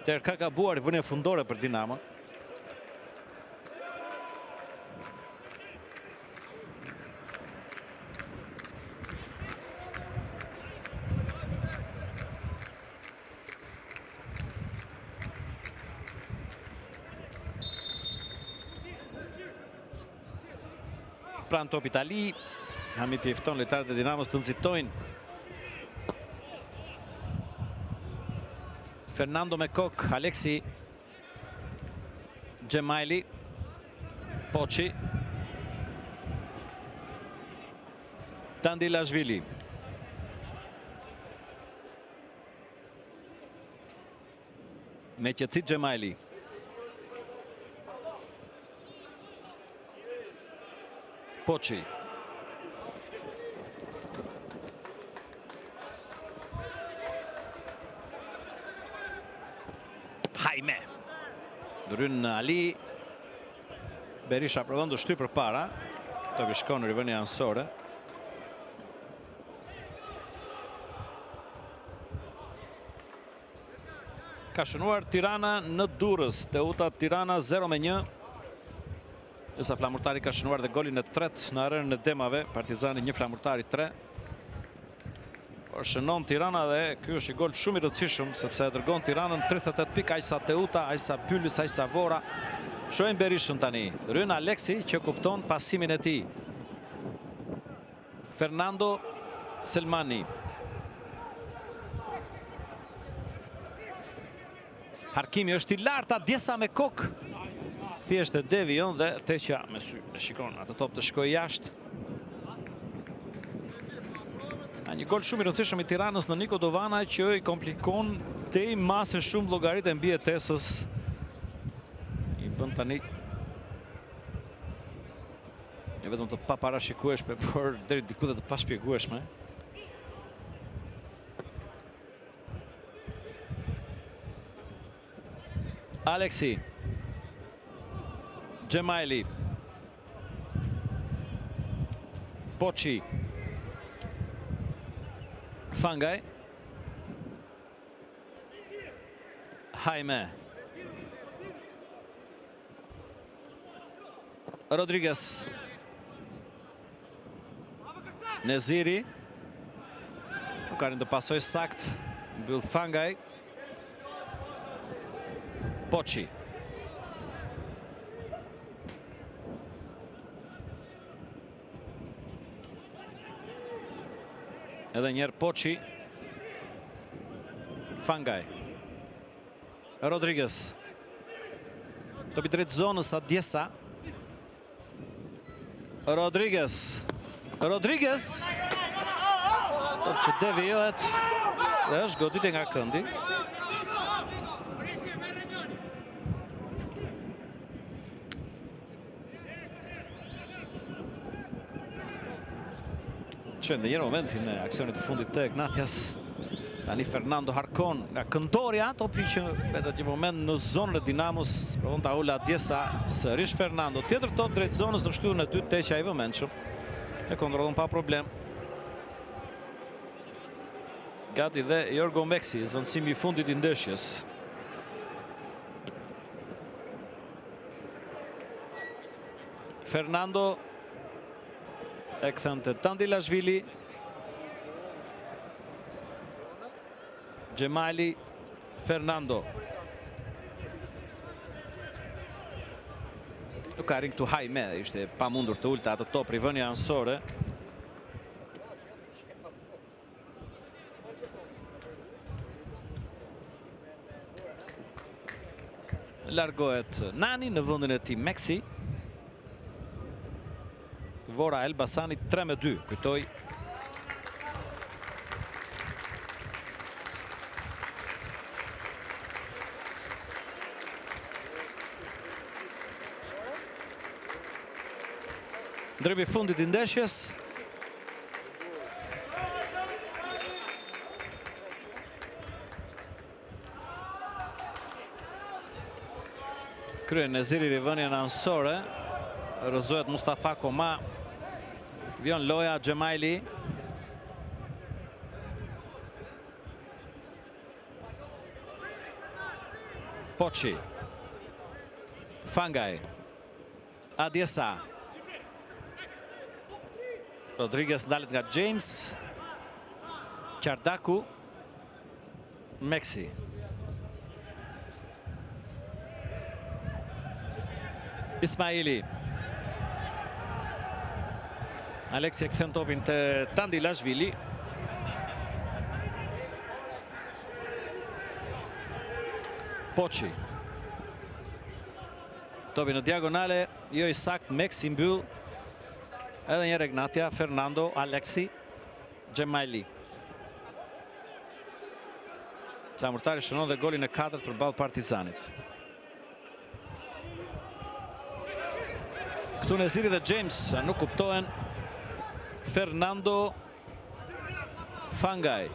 Ter ka gabuar i vënie fundore për Dinamo. Pran top Itali, Hamiti i fton lojtarët e Dinamos të nxitojnë. Fernando me kok, Aleksi. Xhemaili. Poçi. Tandilashvili. Me qetësi Xhemaili. Poçi. Jaime. Ndryn Ali. Berisha provon të shtyj përpara. Topi shkon në rivënie anësore. Ka shënuar Tirana në Durrës. Teuta Tirana 0-1. Esa flamurtari ka shënuar dhe golin e 3 në arenën e Demave. Partizani 1 flamurtari 3. Por shënon Tirana dhe ky është i gol shumë i rëndësishëm sepse e dërgon Tiranën 38 pikë, aq sa Teuta, aq sa Pyllys, aq sa Vora. Shohim Berishën tani. Ryn Aleksi që kupton pasimin e tij. Fernando Selmani. Harkimi është i larta, Djesa me kok. Thjesht e devi jon dhe Teqa me sy. E shikon atë top të shkoj jashtë. Një gol shumë i rëndësishëm i Tiranës në Niko Dovana që i komplikon tej masë shumë llogaritë e mbijetesës bën tani jo vetëm të paparashikueshme, por deri diku dhe të pashpjegueshme. Aleksi Gjemajli, Poçi, Fangaj, Jaime, Rodriguez, Neziri, nuk ka të pasoj sakt, mbyll Fangaj, Poçi. Edhe njerë Poçi, Fangaj, Rodriguez, topi drejt zonës Adjesa, Rodriguez, top që devijohet dhe është goditje nga këndi. Që në njërë momentin e aksionit të fundit të Ignatias, tani Fernando Harkon nga këndorja, topi që vetët një moment në zonën e Dinamos, provon ta ula Adjesa, sërish Fernando, tjetër top drejt zonës në shtyllën e dytë Teqa i vëmendshëm, e kontrollon pa problem. Gati dhe Jorgo Meksi, zvendësimi i fundit i ndeshjes. Fernando e këthën të Tandilashvili, Gjemajli, Fernando. Nuk ka rinj këtu Jaime, ishte pa mundur të ulta atë top rivënja ansore. Largohet Nani në vëndin e ti Meksi. Vora Elbasani 3-2, kujtoj. Ndrimi fundit i ndeshjes. Kryen Neziri rivënien ansore. Rëzohet Mustafa Koma. Vion loja Gjemajli. Poçi. Fangaj. Adjesa. Rodriguez ndalet nga James. Qardaku. Meksi. Ismaili. Aleksi e këthen topin të Tandilashvili. Poçi. Topi në diagonale, jo i sakt, Meksi mbyll. Edhe një Regnatia, Fernando, Aleksi, Gjemajli. Flamurtari shënon dhe golin e 4 për balë Partizanit. Këtu Neziri dhe James nuk kuptohen. Fernando, Fangaj.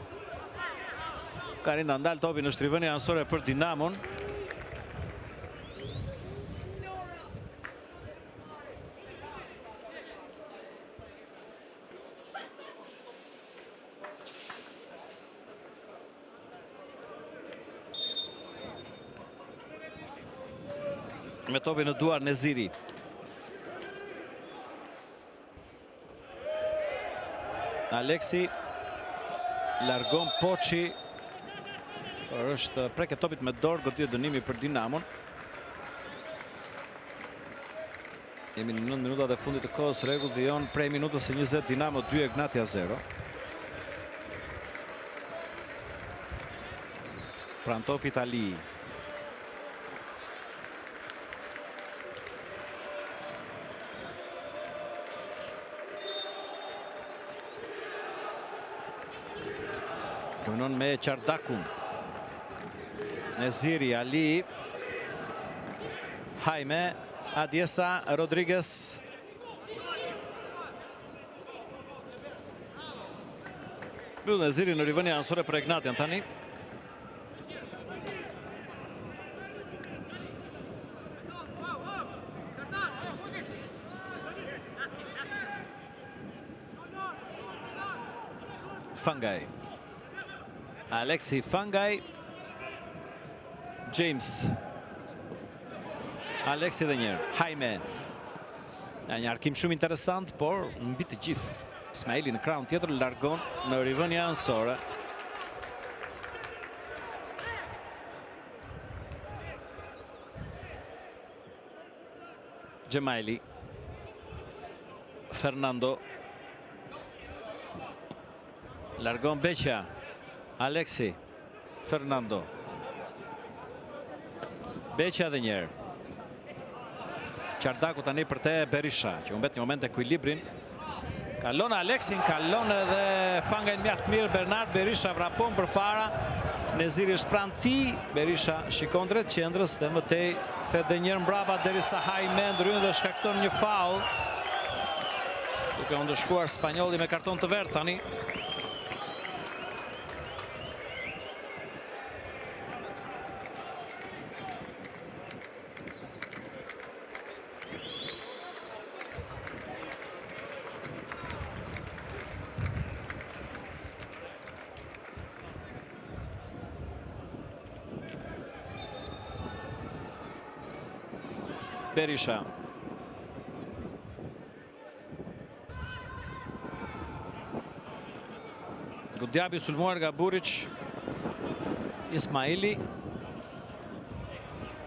Ka rinda ndalë topi në shtrivënje ansore për Dinamon. Me topi në duar Neziri. Aleksi largon Poçi. Është preke topit me dorë, goditje dënimi për Dinamon. Jemi në 9 minutat e fundit të kohës rregull, vijon prej minutës së 20 Dinamo 2 Ignatia 0. Pran topi Itali. Këmënon me Qardakun. Neziri, Ali. Jaime, Adiesa, Rodriguez. Byllë në ziri në rivënja ansore për Ignatian tani. Fangaj. Alexi Fangaj. James. Alexi dhe njerë. Jaime. Një arkim shumë interesant, por mbi të gjithë. Ismaili në kraun tjetër largon në rivënja ansore. Gjemaili. Fernando. Largon Beqa. Alexi. Fernando. Beqa dhe njerë. Qardaku tani për te Berisha, që umbet një moment e ekuilibrin. Kalon Alexin, kalon edhe Fangajn mjaft mirë. Bernard Berisha vrapon për para. Neziri është pranë ti. Berisha shikon drejt qendrës dhe mëtej thet dhe njerë mbrapa derisa Jaime ndryn dhe shkakton një faul. Duke ndëshkuar spanjolli me karton të verdh tani. Berisha. Gudjabi sulmuar nga Buric. Ismaili.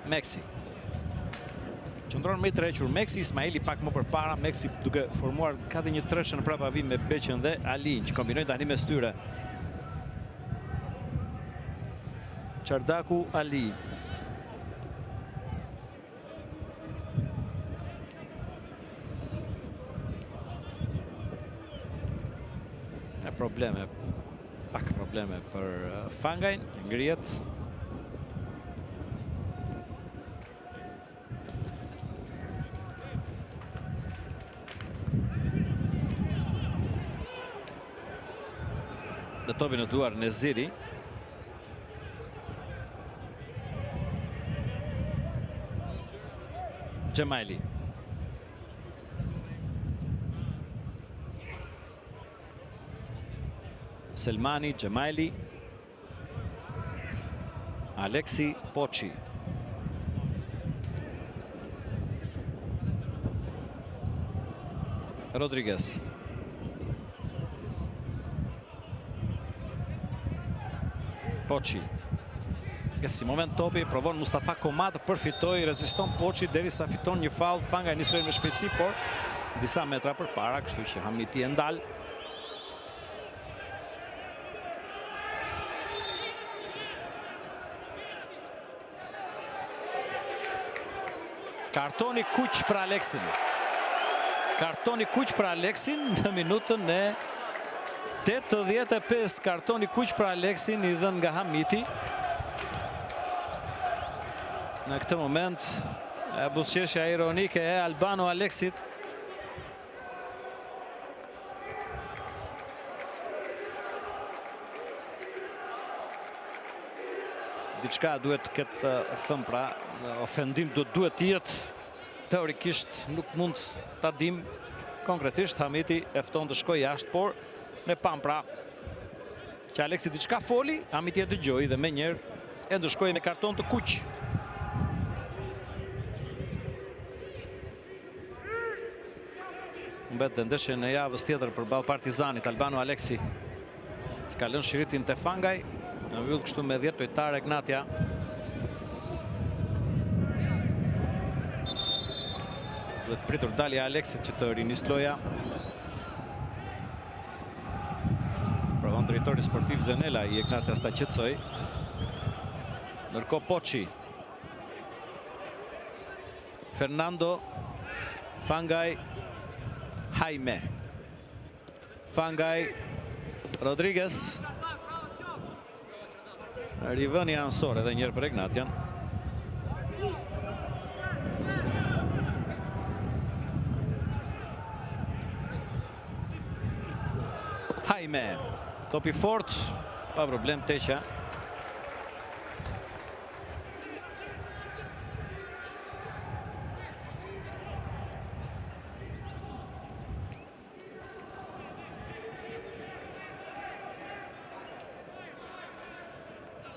Meksi. Qëndron me i trequr Meksi, Ismaili pak më përpara. Meksi duke formuar ka dhe një treshë në prapavim me Beqën dhe Alin, që kombinojnë tani me styre. Qardaku, Ali. Probleme, pak probleme për Fangajn, ngrihet. Dhe topi në duar Neziri. Gjemaili. Selmani, Gjemaili. Alexi, Poçi. Rodriguez. Poçi. Si moment topi, provon Mustafa Koma të përfitoj, reziston Poçi derisa fiton një faul. Fangaj nisën me shpejtësi, por disa metra përpara, kështu që Hamiti e ndal. Kartoni kuq për Alexin. Kartoni kuq për Alexin në minutën e 85. Kartoni kuq për Alexin i dhënë nga Hamiti. Në këtë moment, buzëqeshja ironike e Albano Alexit. Diçka duhet të ketë thëmë, pra, ofendim duhet të jetë, teorikisht nuk mund ta dim konkretisht. Hamiti e fton të shkojë jashtë, por ne pam pra që Alexi diçka foli, Hamiti e dëgjoi dhe menjëherë e ndëshkoi me karton të kuq. Mbet dhe ndeshje në javës tjetër përballë Partizanit. Albano Alexi ka lënë shiritin te Fangaj. Në mbyll kështu me 10 tojtare Ignatia. Duhet pritur dalja Alexit që të rinis loja. Provon drejtori sportiv Zenela i Ignatias ta qetësoj. Ndërkohë Poçi. Fernando. Fangaj. Jaime. Fangaj. Rodriguez. Rivënia ansore edhe njerë për Ignatian. Hajme. Topi fort, pa problem Teqa.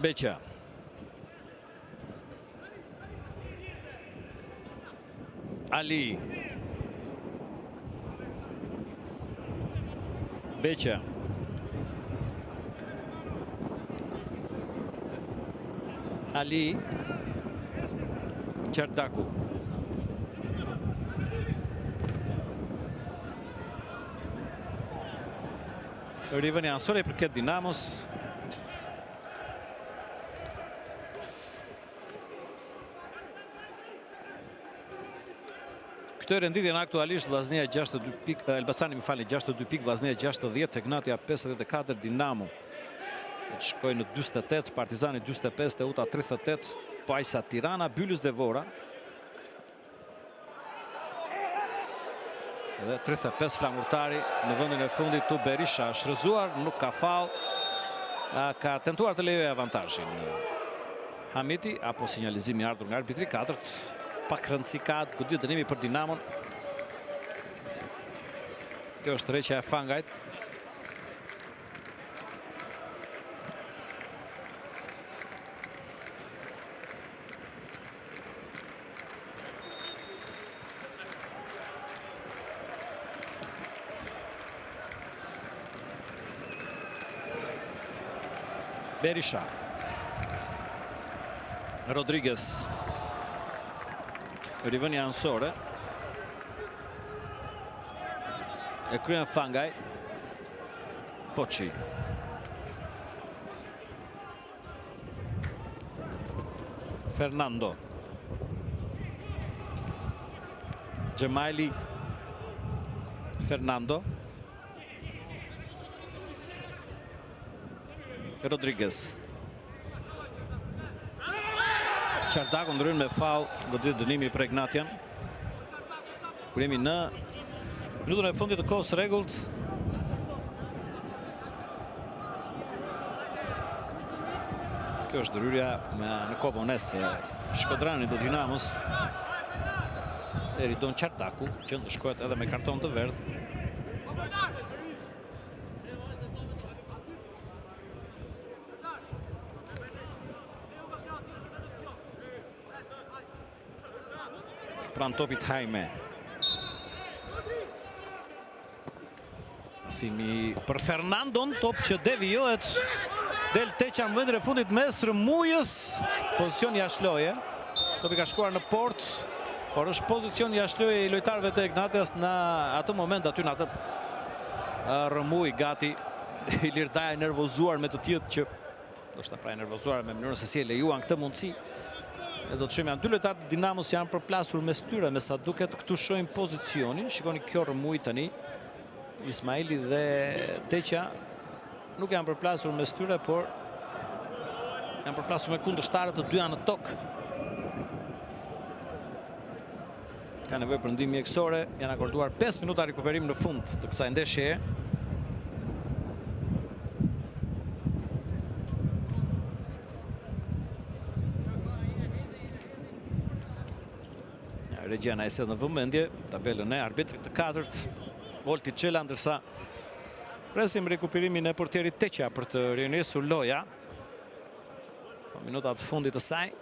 Beqa. Ali. Beqa. Ali. Çardaku. Riveni Ansore për këtë Dinamos. Këtë renditjen aktualisht Vllaznia 62 pikë, Elbasani më falni 62 pikë, Vllaznia 60, Teknatia 54, Dinamo shkojnë në 48, Partizani 45, Teuta 38, Pajsa Tirana, Byllys Devora. Edhe 35 flamurtari në vendin e fundit tu Berisha, shfryzuar, nuk ka faull. Ka tentuar të lejojë avantazhin. Hamiti apo sinjalizimi ardhur nga arbitri 4. Pak rëndësi ka godit dënimi për Dinamon. Kjo është tërheqja e Fangajt. Berisha. Rodriguez. Riveni Ansore. E kryen Fangaj. Poçi. Fernando. Gjemaili. Fernando. Rodriguez. Çardaku ndryn me faull, godit dënimi për Ignatian. Kur jemi në minutën e fundit të kohës rregullt. Kjo është ndryrja në kovones e shkodranit të Dinamos. Eridon Çardaku, që shkohet edhe me karton të verdh. Pran topit Hajme. Asimi për Fernandon, top që devijohet. Del Teqa në vendin e fundit mes Rëmujës. Pozicion jashtëloje. Topi ka shkuar në port, por është pozicion jashtëloje i lojtarëve të Ignatias në atë moment aty në atë Rëmuj gati. Ilirdaja nervozuar me të tjetë që është pra nervozuar me mënyrën se si e lejuan këtë mundësi. E do të shohim janë dy lojtarë të Dinamos janë përplasur mes tyre, me sa duket këtu shohim pozicionin. Shikoni kjo Rëmuj tani. Ismaili dhe Teqa nuk janë përplasur mes tyre, por janë përplasur me kundërshtarët të dyja në tokë. Ka nevojë për ndihmë mjekësore, janë akorduar 5 minuta rikuperim në fund të kësaj ndeshjeje. Regjiana e sedh në vëmendje tabelën e arbitrit të katërt, Volti Çela, ndërsa presim rikuperimin e portierit Teqa për të rinisur loja. Minutat të fundit të saj.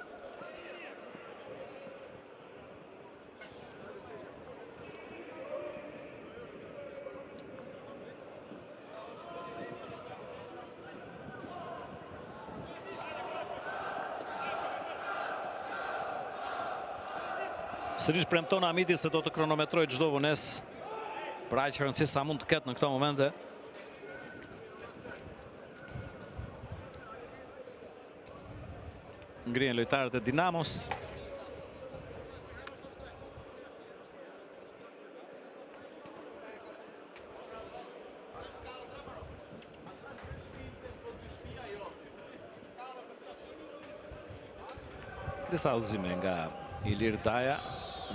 Sërish premton Hamiti se do të kronometroj çdo vonesë për aq rëndësi sa mund të ketë në këto momente. Ngrihen lojtarët e Dinamos. Disa udhëzime nga Ilir Daja,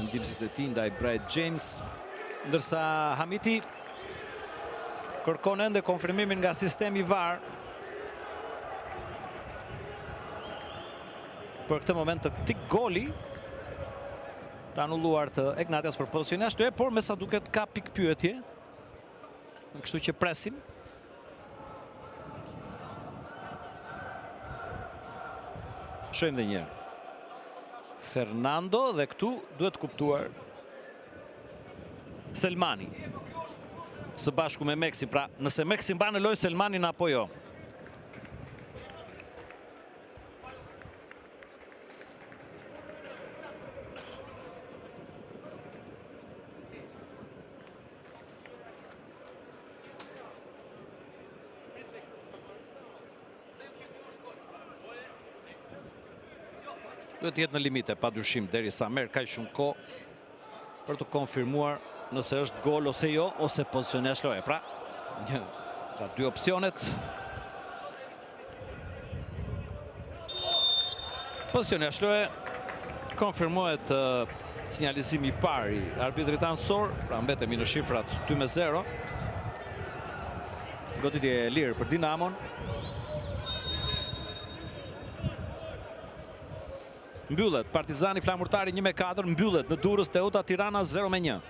ndimësit e tij ndaj Bright James, ndërsa Hamiti kërkon ende konfirmimin nga sistemi VAR. Për këtë moment të këtij goli të anulluar të Ignatias për pozicionin e ashtu, por me sa duket ka pikpyetje. Kështu që presim. Shojmë dhe njerë. Fernando dhe këtu duhet kuptuar Selmani. Së bashku me Meksin, pra nëse Meksin ba në lojë Selmanin apo jo. Duhet jetë në limite, pa dyshim, deri sa merë kaq shumë kohë për të konfirmuar nëse është gol ose jo, ose pozicioni jashtë loje. Pra, nga dy opsionet. Pozicioni jashtë loje, konfirmohet sinjalizimi i parë i arbitrit ansor, pra mbetemi në shifrat 2-0. Goditje e lirë për Dinamon. Mbyllet, Partizani Flamurtari 1-4, mbyllet në Durrës Teuta Tirana 0-1.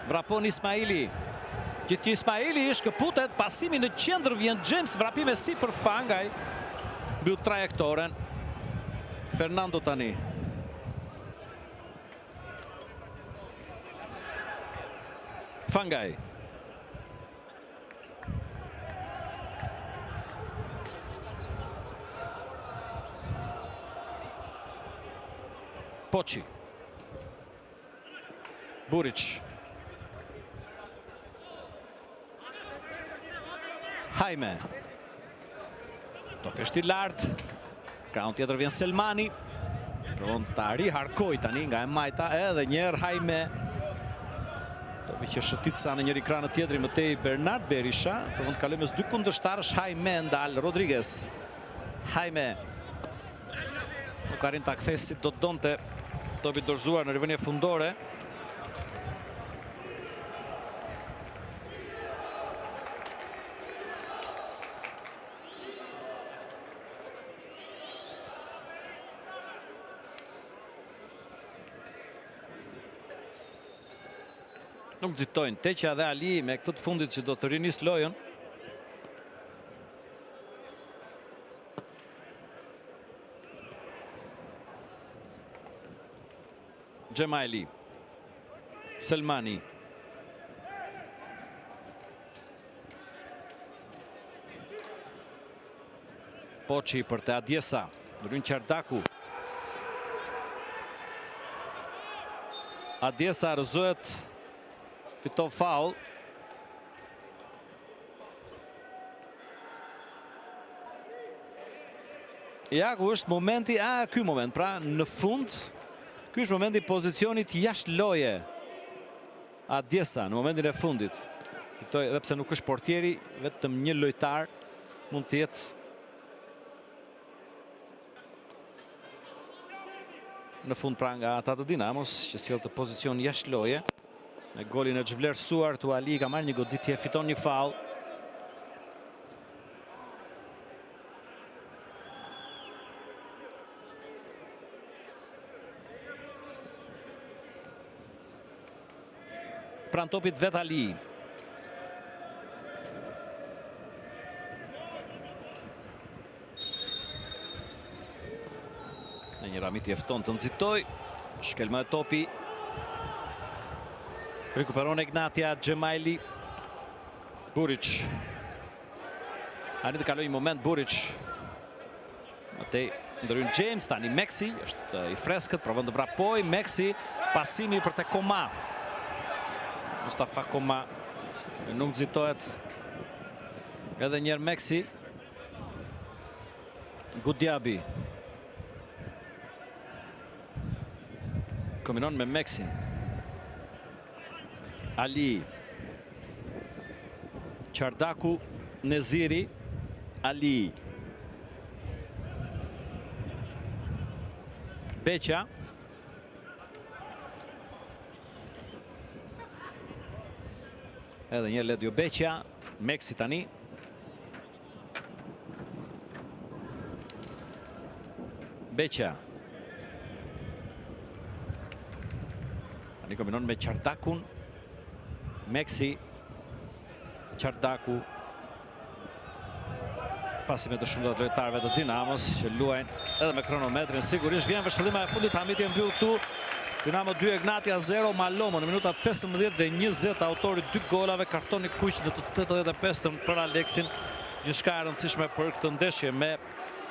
Vrapon Ismaili. Gjithë Ismaili shkëputet, pasimi në qendër vjen James, vrapime si për Fangaj. Mbyll trajektoren. Fernando tani. Fangaj. Poçi. Buric. Jaime. Topi është i lartë. Kraun tjetër vjen Selmani. Pron të riharkoj tani nga e majta edhe njerë Jaime. Topi që shëtit sa në njëri kranë tjetëri më tej Bernard Berisha. Për mund të kalojmë mes dy kundërshtarësh, Jaime ndal Rodriguez. Jaime. Nuk arrin ta kthesë si do të donte. Topi dorëzuar në rivënie fundore. Nuk nxitojnë Teqa dhe Ali me këtë të fundit që do të rinis lojën. Gjemaili. Selmani. Poçi për të Adjesa. Ryn Qardaku. Adjesa rëzohet. Fiton faul. Ja, ku është momenti, ky moment, pra në fund. Ky është momenti pozicionit jashtë loje. Adjesa në momentin e fundit. Edhe pse nuk është portieri, vetëm një lojtar mund të jetë në fund pra nga ata të Dinamos, që sjell të pozicion jashtë loje. Me golin e zhvlerësuar tu Ali ka marrë një goditje, fiton një faul. Pran topit vet Ali. Në një ramit jefton të nxitoj. Shkelma e topi. Rekuperon Ignatia Gjemaili. Buric. Ani të kaloj një moment Buric. Matej ndërhyn James, tani Meksi. Është i freskët, provon të vrapoj. Meksi, pasimi për te Koma. Mustafa Koma. Nuk nxitohet. Edhe njerë Meksi. Gudjabi. Kombinon me Meksin. Ali. Qardaku, Neziri, Ali. Beqa. Edhe një Ledio Beqja, Meksi tani. Beqja. Tani kombinon me Qardakun. Meksi. Qardaku. Pasi me të shumë të lojtarëve të Dinamos që luajnë edhe me kronometrin. Sigurisht vjen vështëllima e fundit, Hamiti e mbyll këtu. Dinamo 2, Egnatia 0, Malomo në minutat 15 dhe 20, autori 2 golave, kartoni kuq në të 85 për Aleksin. Gjithçka e rëndësishme për këtë ndeshje me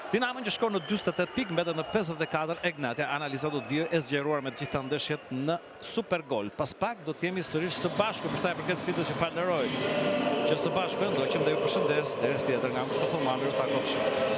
Dinamo që shkon në 48 pikë, mbetet në 54. Egnatia, analiza do të vijë e zgjeruar me të gjitha ndeshjet në Supergol. Pas pak do të jemi sërish së bashku për sa i përket sfidës që falenderoj. Që së bashku ndoqëm dhe ju përshëndes, deres tjetër nga Mustafa Muhamir, u takofshim.